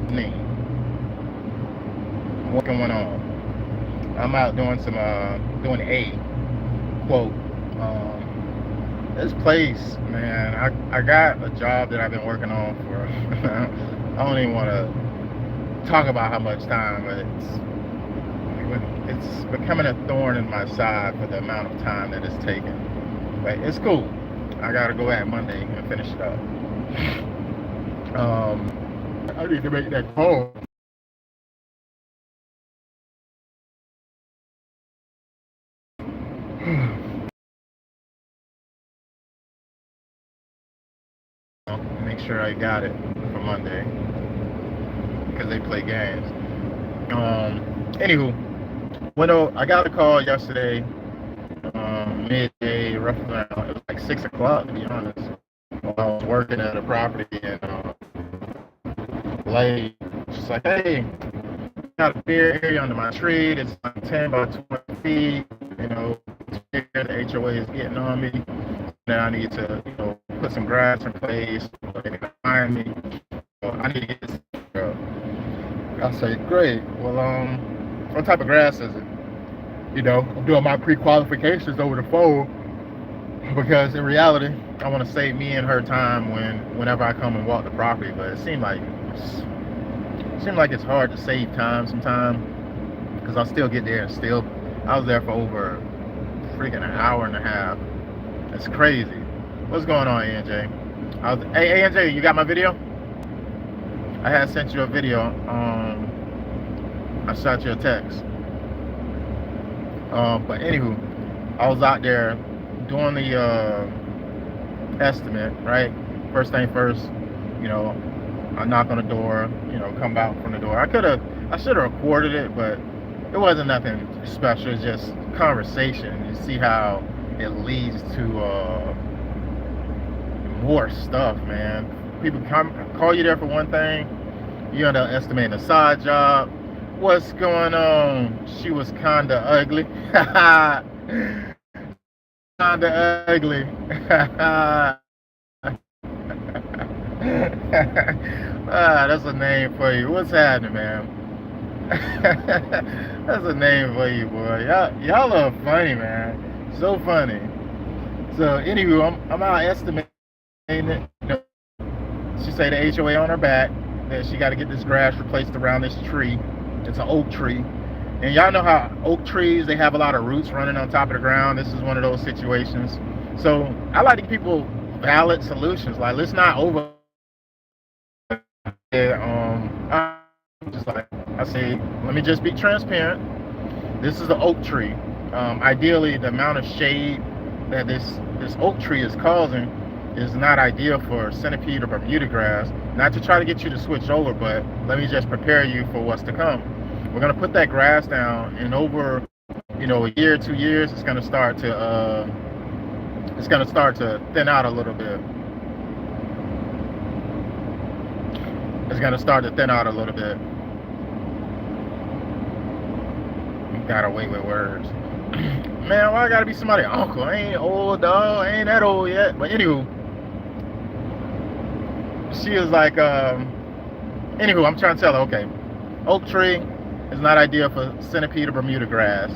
overextending. What's going on? I'm out doing doing a quote. This place, man, I got a job that I've been working on for, I don't even want to talk about how much time, but it's becoming a thorn in my side for the amount of time that it's taken. But it's cool. I got to go at Monday and finish it up. I need to make that call. Make sure I got it for Monday because they play games. Anywho, I got a call yesterday, midday, roughly around, it was like 6 o'clock to be honest. While I was working at a property and lady, she's like, "Hey, got a beer area under my tree. It's like 10 by 20 feet. You know, the HOA is getting on me. Now I need to, put some grass in place. They can find me. So I need to get this up." I say, "Great. Well, what type of grass is it?" I'm doing my pre-qualifications over the phone because in reality, I want to save me and her time whenever I come and walk the property. But it seemed like it's hard to save time sometimes because I'll still get there and still. I was there for over freaking an hour and a half. It's crazy. What's going on, ANJ? Hey, ANJ, you got my video? I had sent you a video. I shot you a text. But anywho, I was out there doing the estimate, right? First thing first, I knock on the door, come out from the door. I should have recorded it, but it wasn't nothing special. It's just conversation. You see how it leads to more stuff, man. People call you there for one thing, you end up estimating a side job. What's going on? She was kinda ugly. Kinda ugly. That's a name for you. What's happening, man? That's a name for you, boy. Y'all are funny, man. So funny. So anyway, I'm out estimating it. She say the HOA on her back that she got to get this grass replaced around this tree. It's an oak tree, and y'all know how oak trees, they have a lot of roots running on top of the ground. This is one of those situations. So I like to give people valid solutions. Like, let's not over. Just like I say, let me just be transparent. This is the oak tree. Ideally, the amount of shade that this oak tree is causing is not ideal for centipede or Bermuda grass. Not to try to get you to switch over, but let me just prepare you for what's to come. We're gonna put that grass down, and over a year, 2 years, it's gonna start to thin out a little bit. It's gonna start to thin out a little bit. You gotta wait with words. Man, why I gotta be somebody's uncle? I ain't old, dog. I ain't that old yet. But anywho, she was like, anywho, I'm trying to tell her, okay, oak tree is not ideal for centipede or Bermuda grass.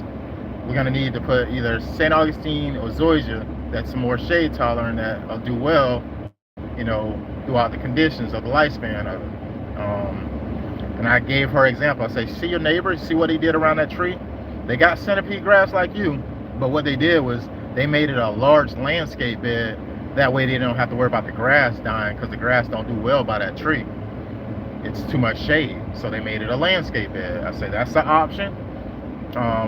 We're gonna need to put either St. Augustine or zoysia that's more shade tolerant that'll do well, throughout the conditions of the lifespan of it. And I gave her example. I say, see your neighbor, see what he did around that tree? They got centipede grass like you, but what they did was they made it a large landscape bed. That way they don't have to worry about the grass dying, because the grass don't do well by that tree. It's too much shade, so they made it a landscape bed. I say that's the option,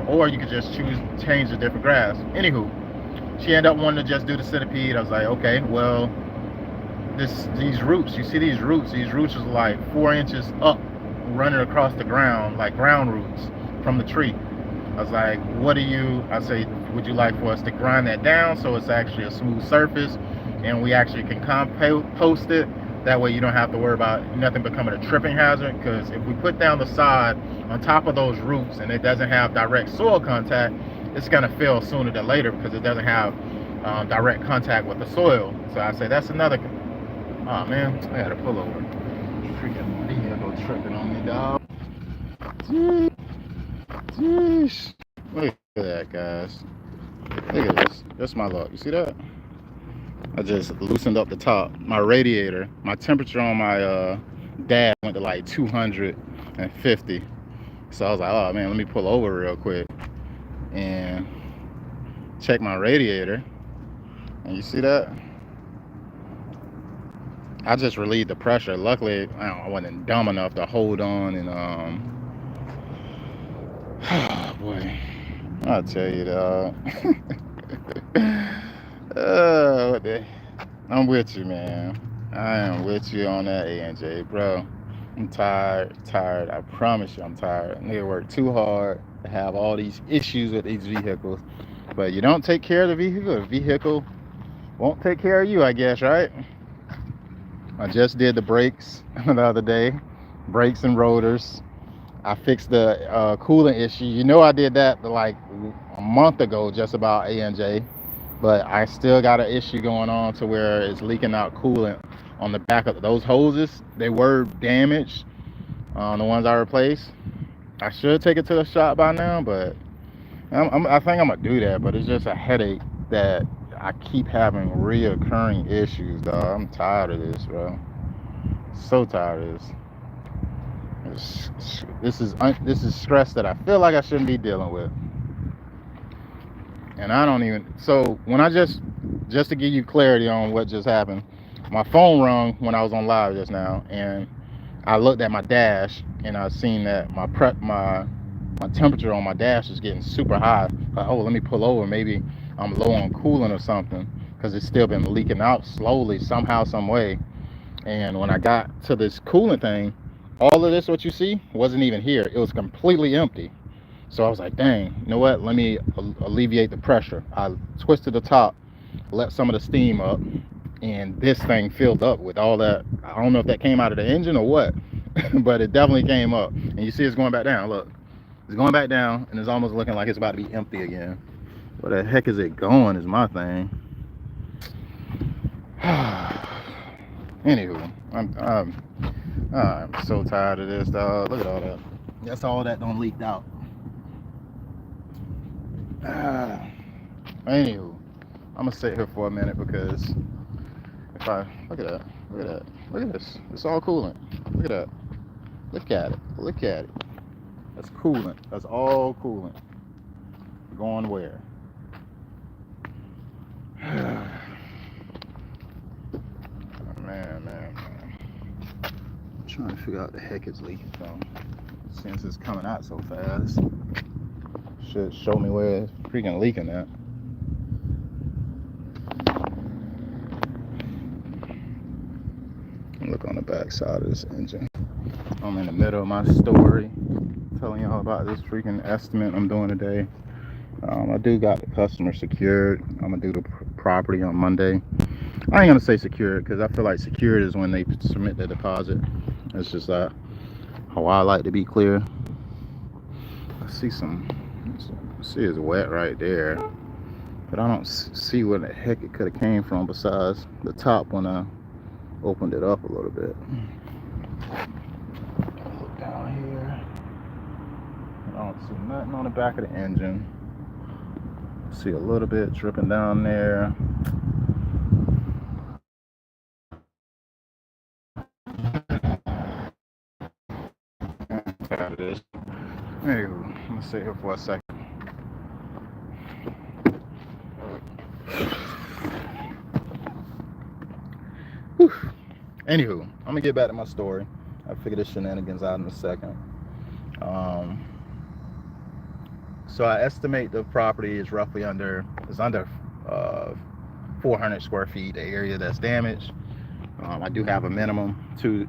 or you could just change the different grass. Anywho, she ended up wanting to just do the centipede. I was like, okay, well, these roots, you see these roots is like 4 inches up, running across the ground, like ground roots from the tree. I was like, I say, would you like for us to grind that down so it's actually a smooth surface and we actually can compost it? That way you don't have to worry about nothing becoming a tripping hazard, because if we put down the sod on top of those roots and it doesn't have direct soil contact, it's going to fail sooner than later because it doesn't have direct contact with the soil. So I say that's another. Oh man, I had to pull over. Freaking vehicle tripping on me, dog. Jeez. Look at that, guys. Look at this. That's my luck. You see that? I just loosened up the top. My radiator, my temperature on my dash went to like 250. So I was like, oh man, let me pull over real quick and check my radiator. And you see that? I just relieved the pressure. Luckily, I wasn't dumb enough to hold on and oh boy, I'll tell you, dog. I'm with you, man. I am with you on that, A&J, bro. I'm tired. I promise you, I'm tired. Nigga work too hard to have all these issues with these vehicles, but you don't take care of the vehicle won't take care of you, I guess, right? I just did the brakes the other day, brakes and rotors. I fixed the coolant issue. You know, I did that like a month ago, just about, A&J, but I still got an issue going on to where it's leaking out coolant on the back of those hoses. They were damaged, the ones I replaced. I should take it to the shop by now, but I think I'm gonna do that. But it's just a headache that I keep having reoccurring issues, dog. I'm tired of this, bro. So tired of this. This is stress that I feel like I shouldn't be dealing with, and I don't even. So when I just to give you clarity on what just happened, my phone rung when I was on live just now, and I looked at my dash and I seen that my temperature on my dash is getting super high. Like, oh, let me pull over. Maybe I'm low on coolant or something, because it's still been leaking out slowly somehow, some way. And when I got to this coolant thing, all of this, what you see, wasn't even here. It was completely empty. So I was like, dang, you know what? Let me alleviate the pressure. I twisted the top, let some of the steam up, and this thing filled up with all that. I don't know if that came out of the engine or what, but it definitely came up. And you see it's going back down. Look, it's going back down, and it's almost looking like it's about to be empty again. Where the heck is it going is my thing. Anywho, I'm so tired of this, dog. Look at all that. That's all that don't leaked out. Anywho, I'm gonna sit here for a minute, because if I look at this, it's all coolant. Look at that. Look at it. That's coolant. That's all coolant. Going where? Man. I'm trying to figure out the heck it's leaking from. Since it's coming out so fast, should show me where it's freaking leaking at. Look on the back side of this engine. I'm in the middle of my story, telling y'all about this freaking estimate I'm doing today. I do got the customer secured. I'm gonna do the property on Monday. I ain't gonna say secured, because I feel like secured is when they submit the deposit. It's just how I like to be clear. I see it's wet right there, but I don't see where the heck it could have came from besides the top when I opened it up a little bit. Look down here. I don't see nothing on the back of the engine. See a little bit dripping down there. Tired of this. Anyway, I'm gonna sit here for a second. Whew. Anywho, I'm gonna get back to my story. I'll figure this shenanigans out in a second. So I estimate the property is roughly under 400 square feet, the area that's damaged. I do have a minimum.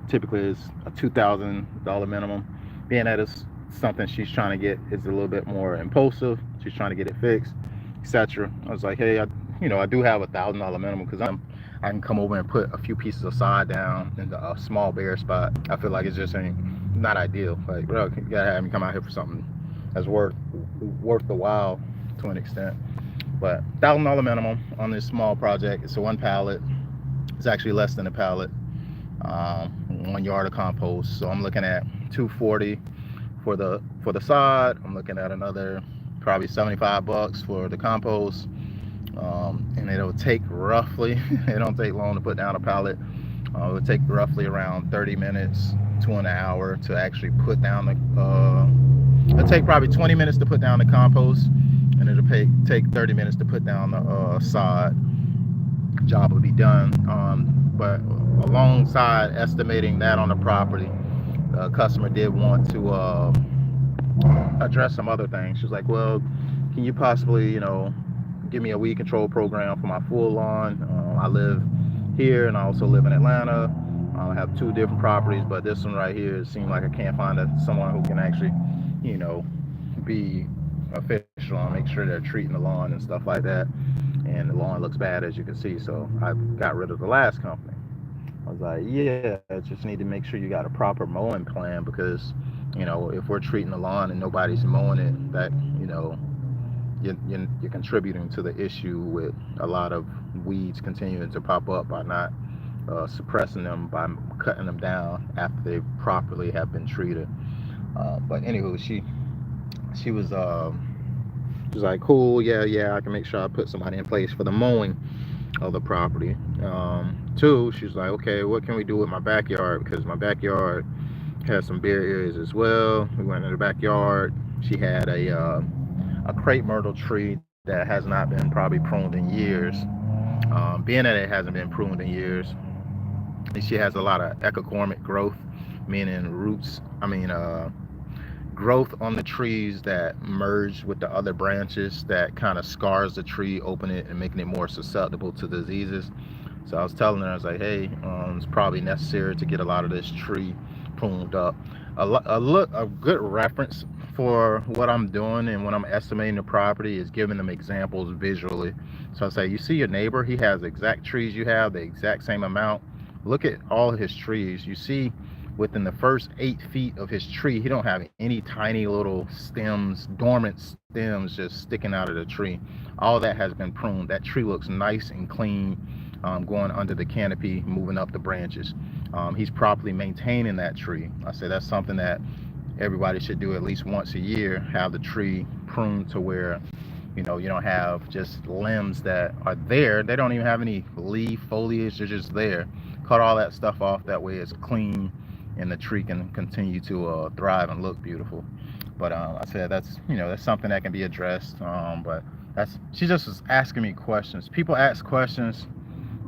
Typically it's a $2,000 minimum. Being that it's something she's trying to get, is a little bit more impulsive. She's trying to get it fixed, etc. I was like, hey, I do have a $1,000 minimum, because I can come over and put a few pieces of sod down into a small bare spot. I feel like it's just not ideal. Like, bro, you gotta have me come out here for something that's worth the while to an extent. But $1,000 minimum on this small project. It's a 1 pallet. It's actually less than a pallet. 1 yard of compost. So I'm looking at $240 for the sod. I'm looking at another probably $75 for the compost. And it'll take roughly, it don't take long to put down a pallet. It'll take roughly around 30 minutes to an hour to actually put down the, it'll take probably 20 minutes to put down the compost, and it'll take 30 minutes to put down the sod. Job will be done. But alongside estimating that on the property, the customer did want to address some other things. She was like, well, can you possibly, give me a weed control program for my full lawn? I live here and I also live in Atlanta. I have 2 different properties, but this one right here, it seemed like I can't find someone who can actually, be official and make sure they're treating the lawn and stuff like that. And the lawn looks bad, as you can see, so I got rid of the last company. I was like, yeah, I just need to make sure you got a proper mowing plan, because if we're treating the lawn and nobody's mowing it, that you're contributing to the issue with a lot of weeds continuing to pop up by not suppressing them, by cutting them down after they properly have been treated. But anywho, she was like, cool, yeah, I can make sure I put somebody in place for the mowing of the property. 2, she's like, okay, what can we do with my backyard? Because my backyard has some bare areas as well. We went in the backyard. She had a crepe myrtle tree that has not been probably pruned in years. Being that it hasn't been pruned in years, she has a lot of echocormic growth, meaning growth on the trees that merge with the other branches that kind of scars the tree, open it, and making it more susceptible to diseases. So I was telling her, I was like, hey, it's probably necessary to get a lot of this tree pruned up. A good reference for what I'm doing and when I'm estimating the property is giving them examples visually. So I say, you see your neighbor, he has the exact trees you have, the exact same amount. Look at all his trees. You see within the first 8 feet of his tree, he don't have any tiny little stems, dormant stems just sticking out of the tree. All that has been pruned. That tree looks nice and clean, going under the canopy, moving up the branches. He's properly maintaining that tree. I say that's something that everybody should do at least once a year, have the tree pruned to where you don't have just limbs that are there. They don't even have any leaf, foliage, they're just there. Cut all that stuff off, that way it's clean and the tree can continue to thrive and look beautiful. But I said that's that's something that can be addressed. But she just was asking me questions. People ask questions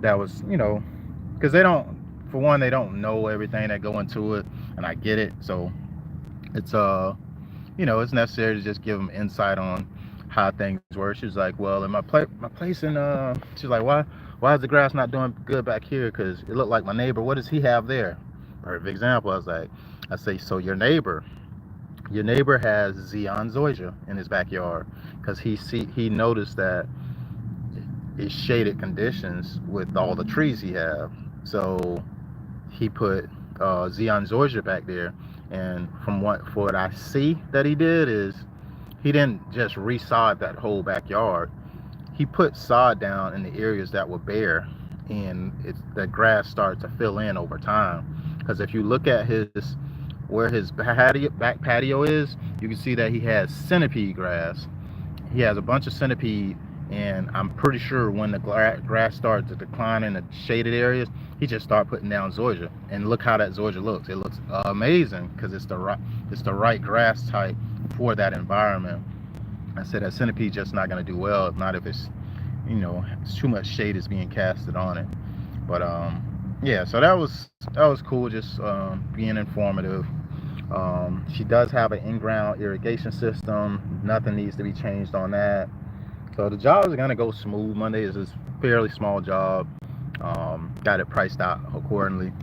that was because they don't, for one, they don't know everything that go into it, and I get it. So it's it's necessary to just give them insight on how things work. She's like, well, in my place in she's like, why is the grass not doing good back here? Because it looked like my neighbor, what does he have there? Perfect example. I say, so your neighbor has Xeon zoysia in his backyard, because he noticed that it's shaded conditions with all the trees he have. So he put Xeon zoysia back there, and from what I see that he did is he didn't just resod that whole backyard. He put sod down in the areas that were bare, and the grass started to fill in over time. Because if you look at where his back patio is, you can see that he has centipede grass. He has a bunch of centipede, and I'm pretty sure when the grass started to decline in the shaded areas, he just started putting down zoysia. And look how that zoysia looks. It looks amazing, because it's the right grass type for that environment. I said that centipede just not going to do well, not if it's it's too much shade is being casted on it. But yeah, so that was cool, just being informative. She does have an in-ground irrigation system. Nothing needs to be changed on that. So the job is going to go smooth. Monday is a fairly small job. Got it priced out accordingly.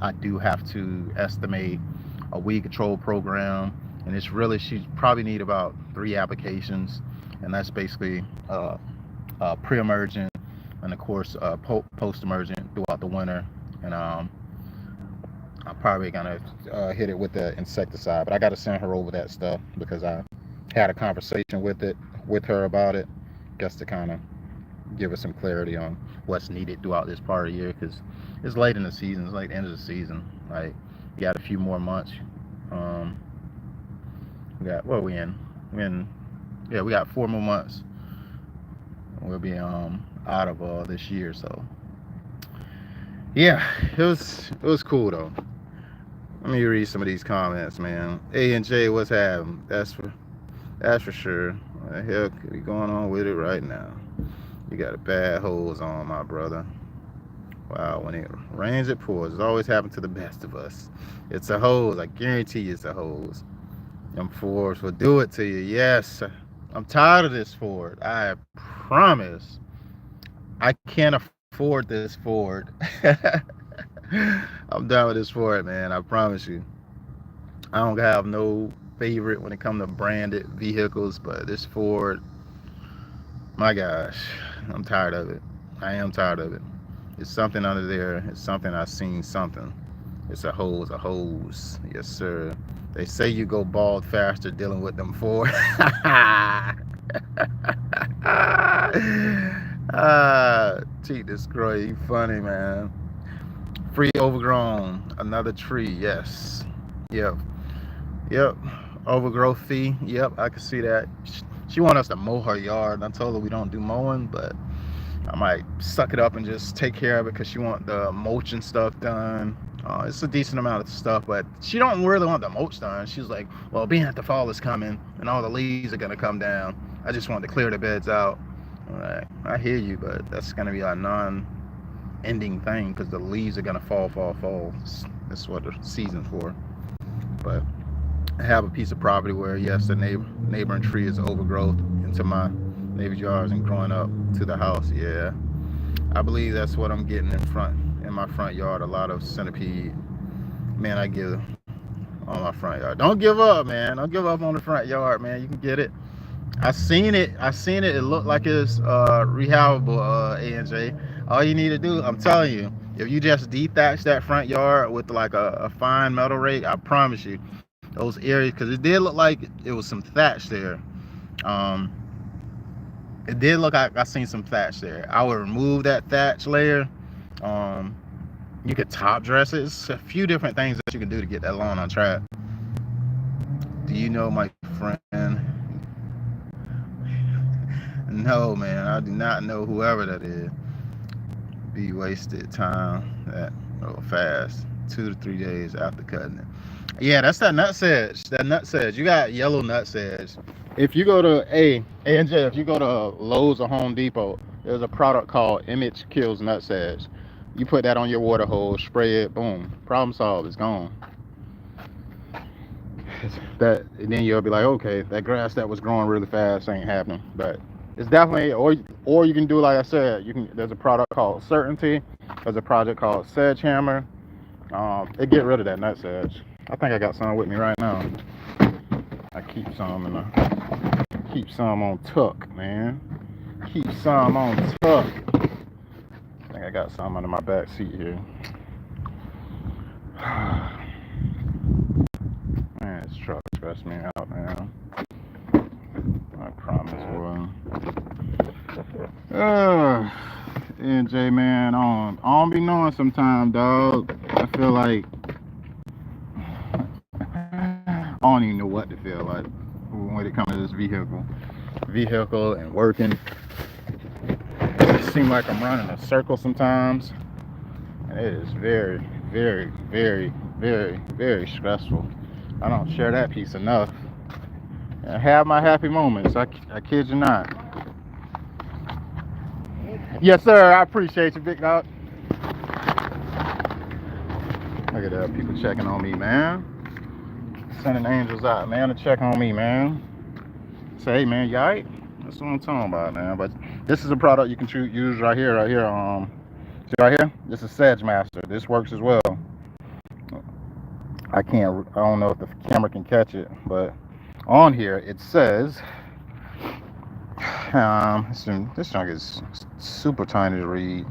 I do have to estimate a weed control program, and it's really, she probably need about 3 applications, and that's basically pre-emergent and of course post-emergent throughout the winter. And I'm probably gonna hit it with the insecticide, but I got to send her over that stuff because I had a conversation with her about it, just to kind of give us some clarity on what's needed throughout this part of the year, because it's late in the season. It's like the end of the season. Like, you got a few more months. Um, we got, what are we in? Yeah, we got 4 more months. We'll be out of this year. So yeah, it was cool though. Let me read some of these comments, man. A and J, what's happening? That's for sure. What the hell could be going on with it right now? You got a bad hose on, my brother. Wow, when it rains, it pours. It's always happened to the best of us. It's a hose. I guarantee you it's a hose. Them Fords will do it to you. Yes. I'm tired of this Ford. I promise. I can't afford this Ford. I'm done with this Ford, man. I promise you. I don't have no favorite when it comes to branded vehicles, but this Ford, my gosh, I'm tired of it. I am tired of it. It's something under there. It's something I've seen something. It's a hose. Yes, sir. They say you go bald faster dealing with them Ford. Cheat this scroll. You funny, man. Free overgrown. Another tree. Yes. Yep. Overgrowth fee. Yep, I can see that. She want us to mow her yard. I told her we don't do mowing, but I might suck it up and just take care of it because she want the mulching stuff done. It's a decent amount of stuff, but she don't really want the mulch done. She's like, well, being that the fall is coming and all the leaves are gonna come down, I just want to clear the beds out. All right, I hear you, but that's gonna be a non-ending thing because the leaves are gonna fall. That's what the season's for. But I have a piece of property where, yes, the neighboring tree is overgrowth into my neighbor's yards and growing up to the house. Yeah, I believe that's what I'm getting in my front yard. A lot of centipede. Man, I give on my front yard. Don't give up, man. Don't give up on the front yard, man. You can get it. I seen it. It looked like it's rehabable, A&J. All you need to do, I'm telling you, if you just dethatch that front yard with like a fine metal rake, I promise you, those areas, because it did look like it was some thatch there. It did look like I seen some thatch there. I would remove that thatch layer. You could top dress it. It's a few different things that you can do to get that lawn on track. Do you know my friend? No, man, I do not know whoever that is. Be wasted time that fast, 2 to 3 days after cutting it. Yeah, that's that nut sedge. You got yellow nut sedge. If you go to A&J, if you go to Lowe's or Home Depot, there's a product called Image Kills Nut Sedge. You put that on your water hose, spray it, boom, problem solved. It's gone. And then you'll be like, okay, that grass that was growing really fast ain't happening. But it's definitely, or you can do like I said. There's a product called Certainty. There's a product called Sedgehammer. It get rid of that nut sedge. I think I got some with me right now. I keep some on tuck, man. Keep some on tuck. I think I got some under my back seat here. Man, this truck stressed me out, man. I promise, boy. NJ, man, I don't be knowing sometimes, dog. I feel like I don't even know what to feel like when it comes to this vehicle and working. It seems like I'm running a circle sometimes, and it is very, very, very, very, very stressful. I don't share that piece enough. I have my happy moments. I kid you not. Yes, sir. I appreciate you, big dog. Look at that. People checking on me, man. Sending angels out, man, to check on me, man. Say, hey, man, you alright? That's what I'm talking about, man. But this is a product you can use right here. See right here? This is Sedge Master. This works as well. I don't know if the camera can catch it, but on here it says, this junk is super tiny to read.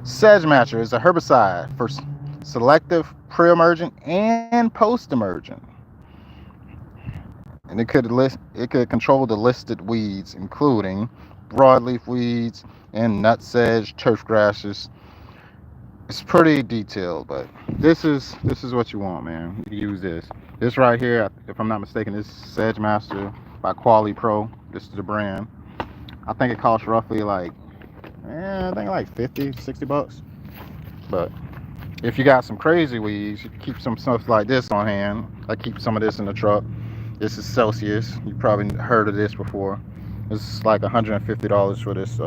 Sedge Matcher is a herbicide for selective pre-emergent and post-emergent, and it could control the listed weeds, including broadleaf weeds, and nutsedge, turf grasses. It's pretty detailed, but this is what you want, man. You use this. This right here, if I'm not mistaken, this is Sedge Master by Quality Pro. This is the brand. I think it costs roughly like, I think like 50, 60 bucks. But if you got some crazy weeds, you can keep some stuff like this on hand. I keep some of this in the truck. This is Celsius. You probably heard of this before. This is like $150 for this.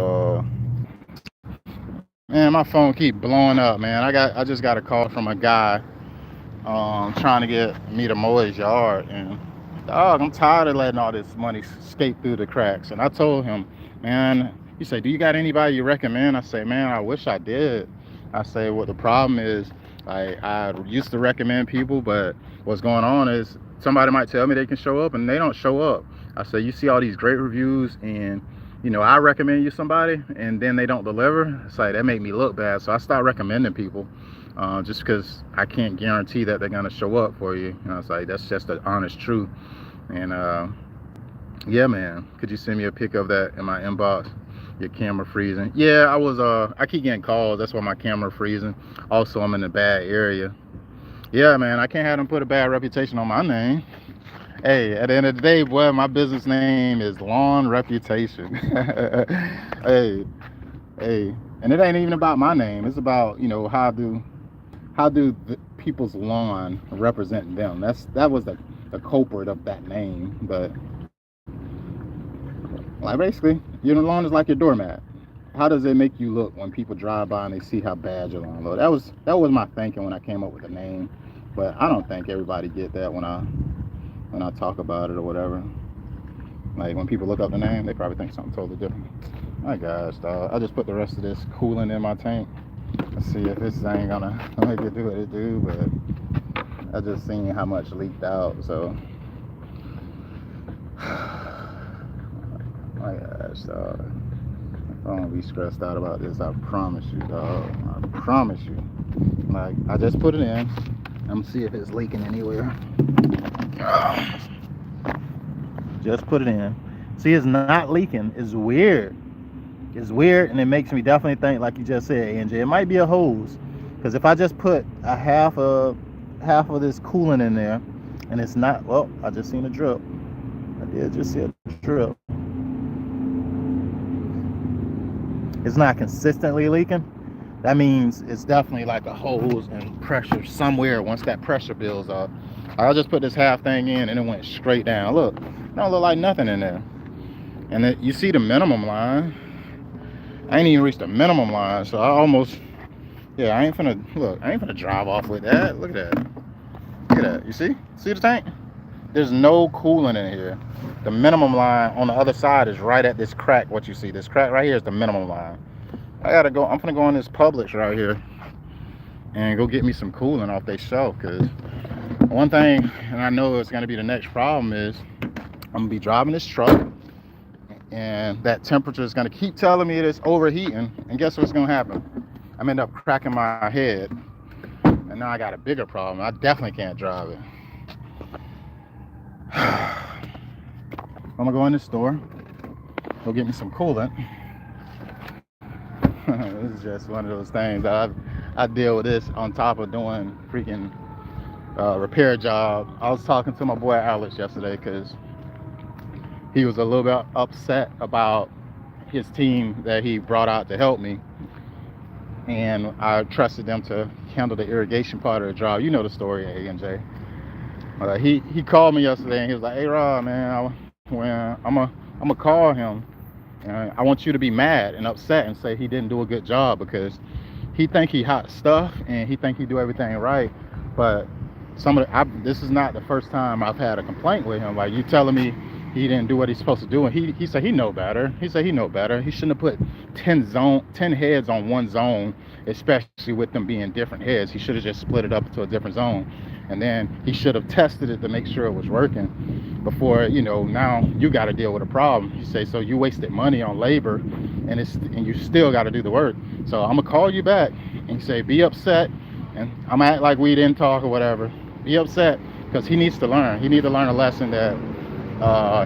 Man, my phone keep blowing up, man. I just got a call from a guy trying to get me to mow his yard, and dog, I'm tired of letting all this money skate through the cracks. And I told him, man, he said, do you got anybody you recommend? I say, man, I wish I did. I say, well, the problem is I used to recommend people, but what's going on is somebody might tell me they can show up and they don't show up. I say, you see all these great reviews, and I recommend you somebody and then they don't deliver. It's like, that made me look bad. So I stopped recommending people, just because I can't guarantee that they're gonna show up for you. It's like, that's just the honest truth. And yeah, man, could you send me a pic of that in my inbox? Your camera freezing. Yeah, I keep getting calls. That's why my camera freezing. Also, I'm in a bad area. Yeah, man, I can't have them put a bad reputation on my name. Hey, at the end of the day, boy, my business name is Lawn Reputation. hey, hey, and it ain't even about my name. It's about, how do the people's lawn represent them. That was the culprit of that name. But like, basically, your lawn is like your doormat. How does it make you look when people drive by and they see how bad your lawn looks? That was my thinking when I came up with the name. But I don't think everybody get that when I talk about it or whatever. Like, when people look up the name, they probably think something totally different. My gosh, dog. I just put the rest of this coolant in my tank. Let's see if this ain't gonna make it do what it do, but I just seen how much leaked out, so. My gosh, dog. I won't be stressed out about this, I promise you, dog. I promise you. Like, I just put it in. I'm gonna see if it's leaking anywhere. Just put it in. See, it's not leaking. It's weird. It's weird, and it makes me definitely think, like you just said, AJ, it might be a hose. Because if I just put a half of this coolant in there, and it's not, well, I just seen a drip. I did just see a drip. It's not consistently leaking. That means it's definitely like a hose and pressure somewhere. Once that pressure builds up, I'll just put this half thing in and it went straight down. Look, it don't look like nothing in there. And you see the minimum line. I ain't even reached the minimum line, so I almost, yeah, I ain't finna drive off with that. Look at that. Look at that. You see the tank? There's no coolant in here. The minimum line on the other side is right at this crack. What you see, this crack right here is the minimum line. I'm gonna go on this Publix right here and go get me some coolant off their shelf, because one thing, and I know it's gonna be the next problem, is I'm gonna be driving this truck and that temperature is gonna keep telling me it's overheating, and guess what's gonna happen? I'm end up cracking my head, and now I got a bigger problem. I definitely can't drive it. I'm gonna go in this store, go get me some coolant. This is just one of those things that I deal with this on top of doing freaking repair job. I was talking to my boy Alex yesterday because he was a little bit upset about his team that he brought out to help me, and I trusted them to handle the irrigation part of the job. You know the story, A&J. He called me yesterday and he was like, "Hey Rob, man, I'm gonna call him. I want you to be mad and upset and say he didn't do a good job, because he think he hot stuff and he think he do everything right, but this is not the first time I've had a complaint with him. Like, you telling me he didn't do what he's supposed to do, and he said he know better. He know better. He shouldn't have put 10 heads on one zone, especially with them being different heads. He should have just split it up into a different zone, and then he should have tested it to make sure it was working before, now you got to deal with a problem." He say, "So you wasted money on labor, and you still got to do the work. So I'm gonna call you back," and he say, "Be upset, and I'm gonna act like we didn't talk or whatever. Be upset, because he needs to learn. He needs to learn a lesson that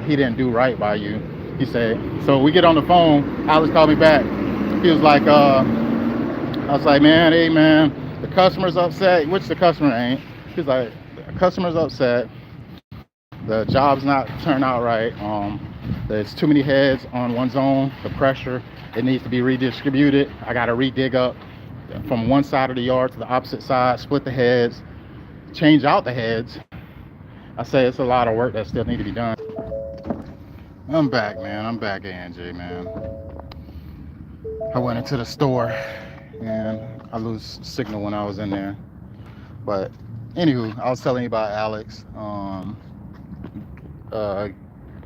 he didn't do right by you." He said, so we get on the phone. Alex called me back. He was like, I was like, man, hey man, the customer's upset, which the customer ain't. He's like, the customer's upset. The job's not turned out right. There's too many heads on one zone. The pressure, it needs to be redistributed. I got to redig up from one side of the yard to the opposite side, split the heads, change out the heads. I say it's a lot of work that still need to be done. I'm back, man. I'm back, ANJ, man. I went into the store and I lose signal when I was in there. But anywho, I was telling you about Alex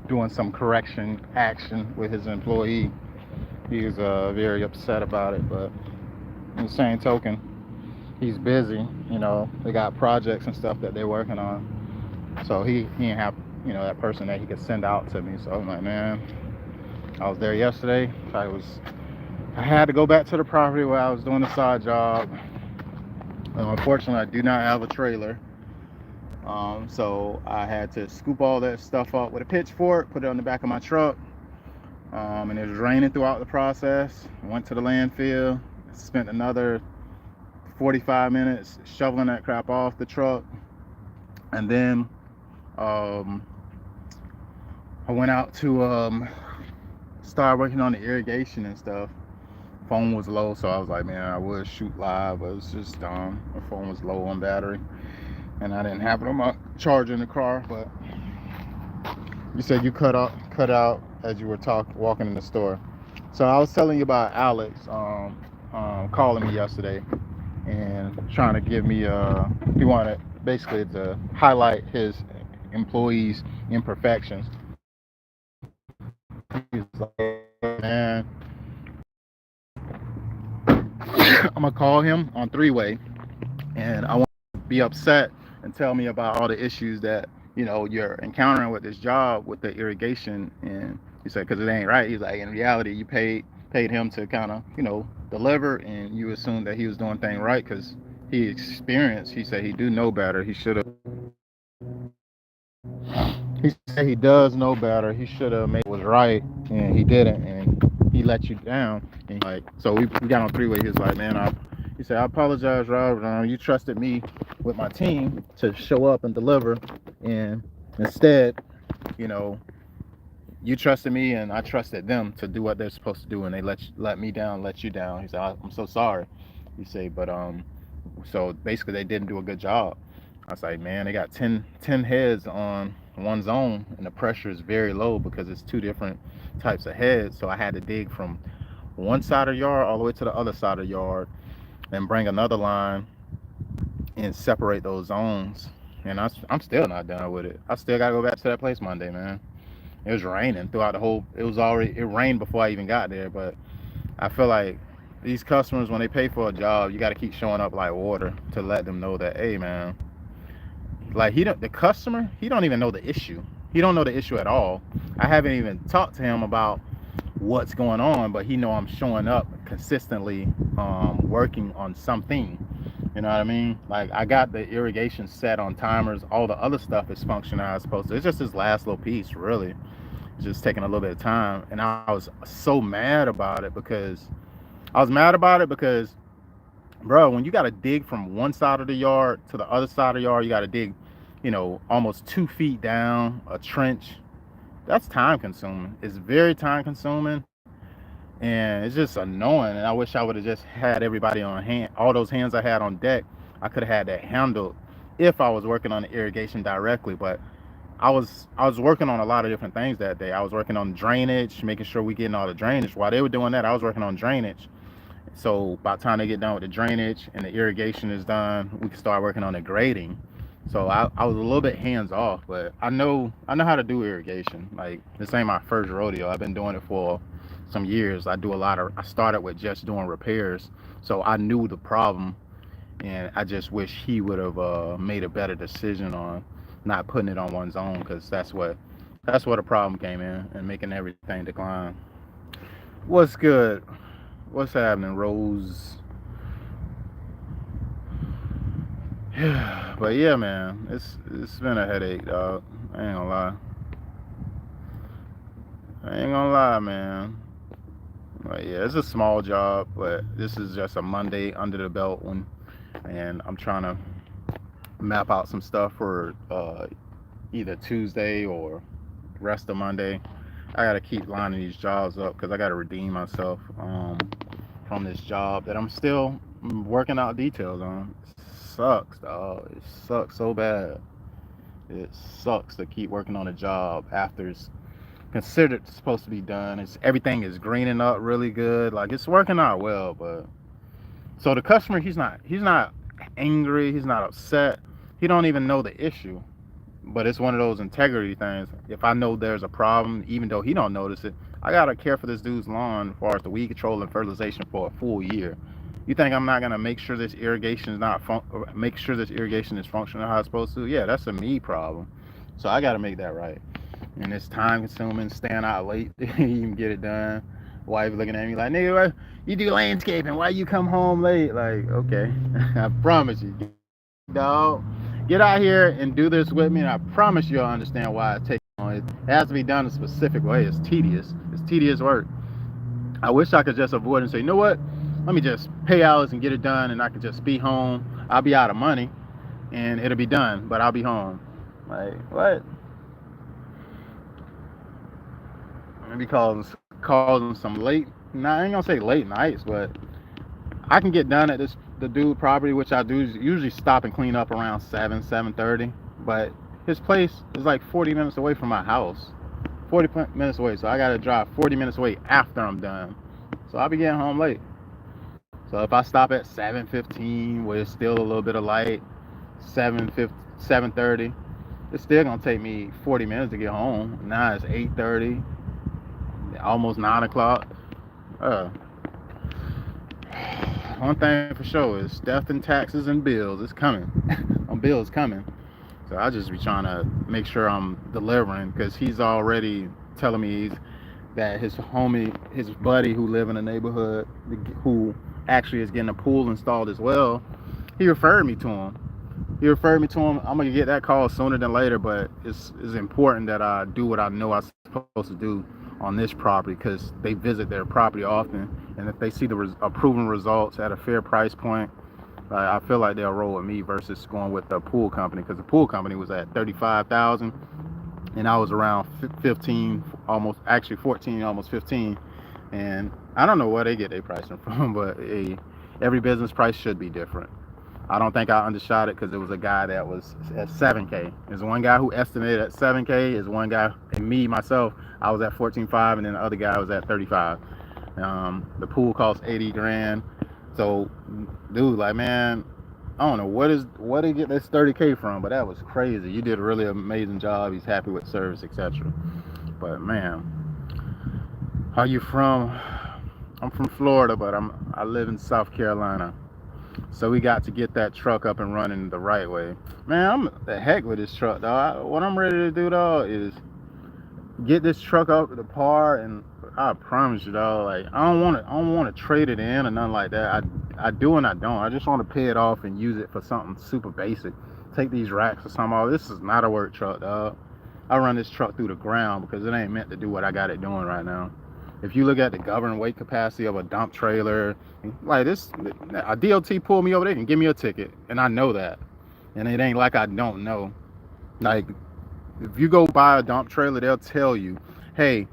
doing some correction action with his employee. He was very upset about it, but in the same token, he's busy. You know, they got projects and stuff that they're working on, so he didn't have, you know, that person that he could send out to me. So I'm like, man, I was there yesterday. I had to go back to the property where I was doing the side job. Unfortunately, I do not have a trailer, so I had to scoop all that stuff up with a pitchfork, put it on the back of my truck, and it was raining throughout the process. I went to the landfill, spent another 45 minutes shoveling that crap off the truck, and then I went out to start working on the irrigation and stuff. Phone was low, so I was like, man, I would shoot live, but it's just dumb. My phone was low on battery, and I didn't have it on my charger in the car. But you said you cut out as you were walking in the store. So I was telling you about Alex calling me yesterday and trying to give me he wanted basically to highlight his employees' imperfections. He's like, man, I'm gonna call him on three-way, and I want to be upset and tell me about all the issues that, you know, you're encountering with this job with the irrigation. And he said, because it ain't right. He's like, in reality, you paid him to kind of, you know, deliver, and you assumed that he was doing things right because he experienced. He said he do know better. He should have. He said he does know better. He should have made it was right, and he didn't, and he let you down. And like, so we got on three-way. He was like, man, he said, I apologize, Rob. You trusted me with my team to show up and deliver, and instead, you know, you trusted me and I trusted them to do what they're supposed to do, and they let me down, let you down. He said, I'm so sorry. He said, but so basically they didn't do a good job. I was like, man, they got 10 heads on one zone, and the pressure is very low because it's two different types of heads. So I had to dig from one side of the yard all the way to the other side of the yard and bring another line and separate those zones. And I'm still not done with it. I still gotta go back to that place Monday, man. It was raining throughout the whole, it rained before I even got there. But I feel like these customers, when they pay for a job, you got to keep showing up like water to let them know that, hey man, like the customer, he don't even know the issue. He don't know the issue at all. I haven't even talked to him about what's going on, but he know I'm showing up consistently, working on something. You know what I mean? Like, I got the irrigation set on timers. All the other stuff is functioning as supposed to. It's just this last little piece, really. It's just taking a little bit of time. And I was so mad about it because bro, when you got to dig from one side of the yard to the other side of the yard, you got to dig, you know, almost 2 feet down a trench. That's time consuming. It's very time consuming, and it's just annoying. And I wish I would have just had everybody on hand. All those hands I had on deck, I could have had that handled if I was working on the irrigation directly. But I was working on a lot of different things that day. I was working on drainage, making sure we getting all the drainage. While they were doing that, I was working on drainage. So by the time they get done with the drainage and the irrigation is done, we can start working on the grading. So I was a little bit hands off, but I know how to do irrigation. Like, this ain't my first rodeo. I've been doing it for some years. I started with just doing repairs, so I knew the problem, and I just wish he would have made a better decision on not putting it on one zone, because that's where the problem came in and making everything decline. What's good? What's happening, Rose? But yeah, man, it's been a headache, dog. I ain't gonna lie, man. Yeah, it's a small job, but this is just a Monday under the belt one, and I'm trying to map out some stuff for either Tuesday or rest of Monday. I gotta keep lining these jobs up because I gotta redeem myself from this job that I'm still working out details on. It sucks, dog. It sucks so bad. It sucks to keep working on a job after it's considered supposed to be done. It's everything is greening up really good. Like it's working out well, but so the customer he's not angry, he's not upset. He don't even know the issue. But it's one of those integrity things. If I know there's a problem, even though he don't notice it, I gotta care for this dude's lawn as far as the weed control and fertilization for a full year. You think I'm not gonna make sure this irrigation is not make sure this irrigation is functioning how it's supposed to? Yeah, that's a me problem. So I gotta make that right. And it's time consuming, staying out late to even get it done. Wife looking at me like, nigga, you do landscaping, why you come home late? Like, okay, I promise you, dog. Get out here and do this with me, and I promise you'll understand why it takes long. It has to be done a specific way. It's tedious. It's tedious work. I wish I could just avoid and say, you know what? Let me just pay hours and get it done, and I could just be home. I'll be out of money, and it'll be done, but I'll be home. Like, what? Maybe causing some late, I ain't gonna say late nights, but I can get done at the dude property, which I do usually stop and clean up around 7:30. But his place is like 40 minutes away from my house, 40 minutes away. So I gotta drive 40 minutes away after I'm done. So I'll be getting home late. So if I stop at 7:15, where it's still a little bit of light, 7:30, it's still gonna take me 40 minutes to get home. Now it's 8:30, almost 9 o'clock. One thing for sure is death and taxes and bills. It's coming. Bills coming. So I just be trying to make sure I'm delivering because he's already telling me that his homie, his buddy who live in the neighborhood, who actually is getting a pool installed as well, he referred me to him. I'm gonna get that call sooner than later, but it's important that I do what I know I'm supposed to do on this property because they visit their property often, and if they see the proven results at a fair price point, I feel like they'll roll with me versus going with the pool company because the pool company was at 35,000 and I was around 15, almost actually 14, almost 15, and I don't know where they get their pricing from, but every business price should be different. I don't think I undershot it because it was a guy that was at 7K. There's one guy who estimated at 7K. Is one guy, and me myself, I was at 14.5, and then the other guy was at 35. The pool cost 80 grand. So, dude, like, man, I don't know where they get this 30K from, but that was crazy. You did a really amazing job. He's happy with service, etc. But man, are you from? I'm from Florida, but I live in South Carolina. So we got to get that truck up and running the right way. Man, I'm the heck with this truck, dog. What I'm ready to do, dog, is get this truck up to par, and I promise you, dog, like I don't want to trade it in or nothing like that. I do and I don't. I just want to pay it off and use it for something super basic. Take these racks or something. Oh, this is not a work truck, dog. I run this truck through the ground because it ain't meant to do what I got it doing right now. If you look at the governed weight capacity of a dump trailer, like this, a DOT pull me over, they can give me a ticket, and I know that. And it ain't like I don't know. Like, if you go buy a dump trailer, they'll tell you, hey,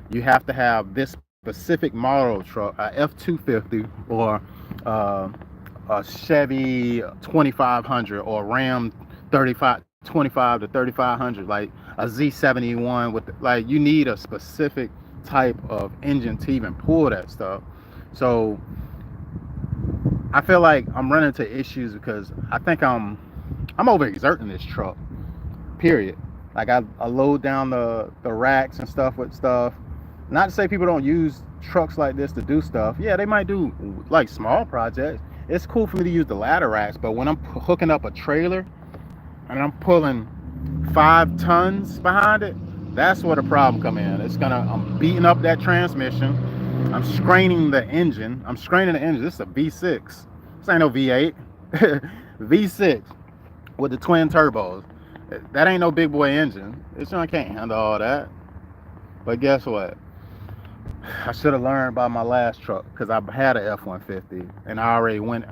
you have to have this specific model truck, a F-250 or a Chevy 2500 or Ram 25 to 3500, like a Z71 with, like, you need a specific type of engine to even pull that stuff. So I feel like I'm running into issues because I think I'm overexerting this truck, period. Like I load down the racks and stuff with stuff. Not to say people don't use trucks like this to do stuff. Yeah, they might do like small projects. It's cool for me to use the ladder racks, but when I'm hooking up a trailer and I'm pulling 5 tons behind it, that's where the problem come in. I'm beating up that transmission. I'm straining the engine. This is a V6. This ain't no V8. V6 with the twin turbos. That ain't no big boy engine. This one can't handle all that. But guess what? I should have learned by my last truck because I had a F-150 and I already went.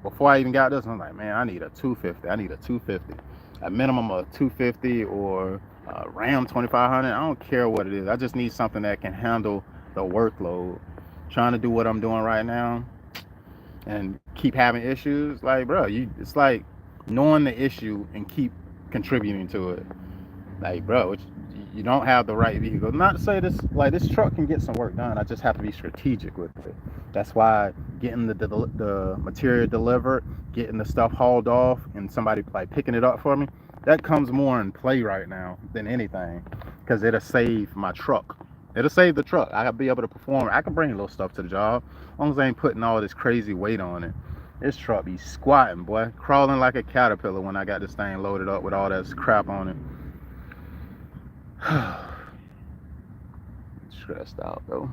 Before I even got this, I'm like, man, I need a 250. I need a 250, a minimum of 250 or Ram 2500. I don't care what it is. I just need something that can handle the workload. Trying to do what I'm doing right now and keep having issues, like, bro, it's like knowing the issue and keep contributing to it. Like, bro, you don't have the right vehicle. Not to say this truck can get some work done. I just have to be strategic with it. That's why getting the material delivered, getting the stuff hauled off, and somebody like picking it up for me, that comes more in play right now than anything, because it'll save my truck. It'll save the truck. I'll be able to perform. I can bring a little stuff to the job, as long as I ain't putting all this crazy weight on it. This truck be squatting, boy, crawling like a caterpillar when I got this thing loaded up with all that crap on it. Stressed out though.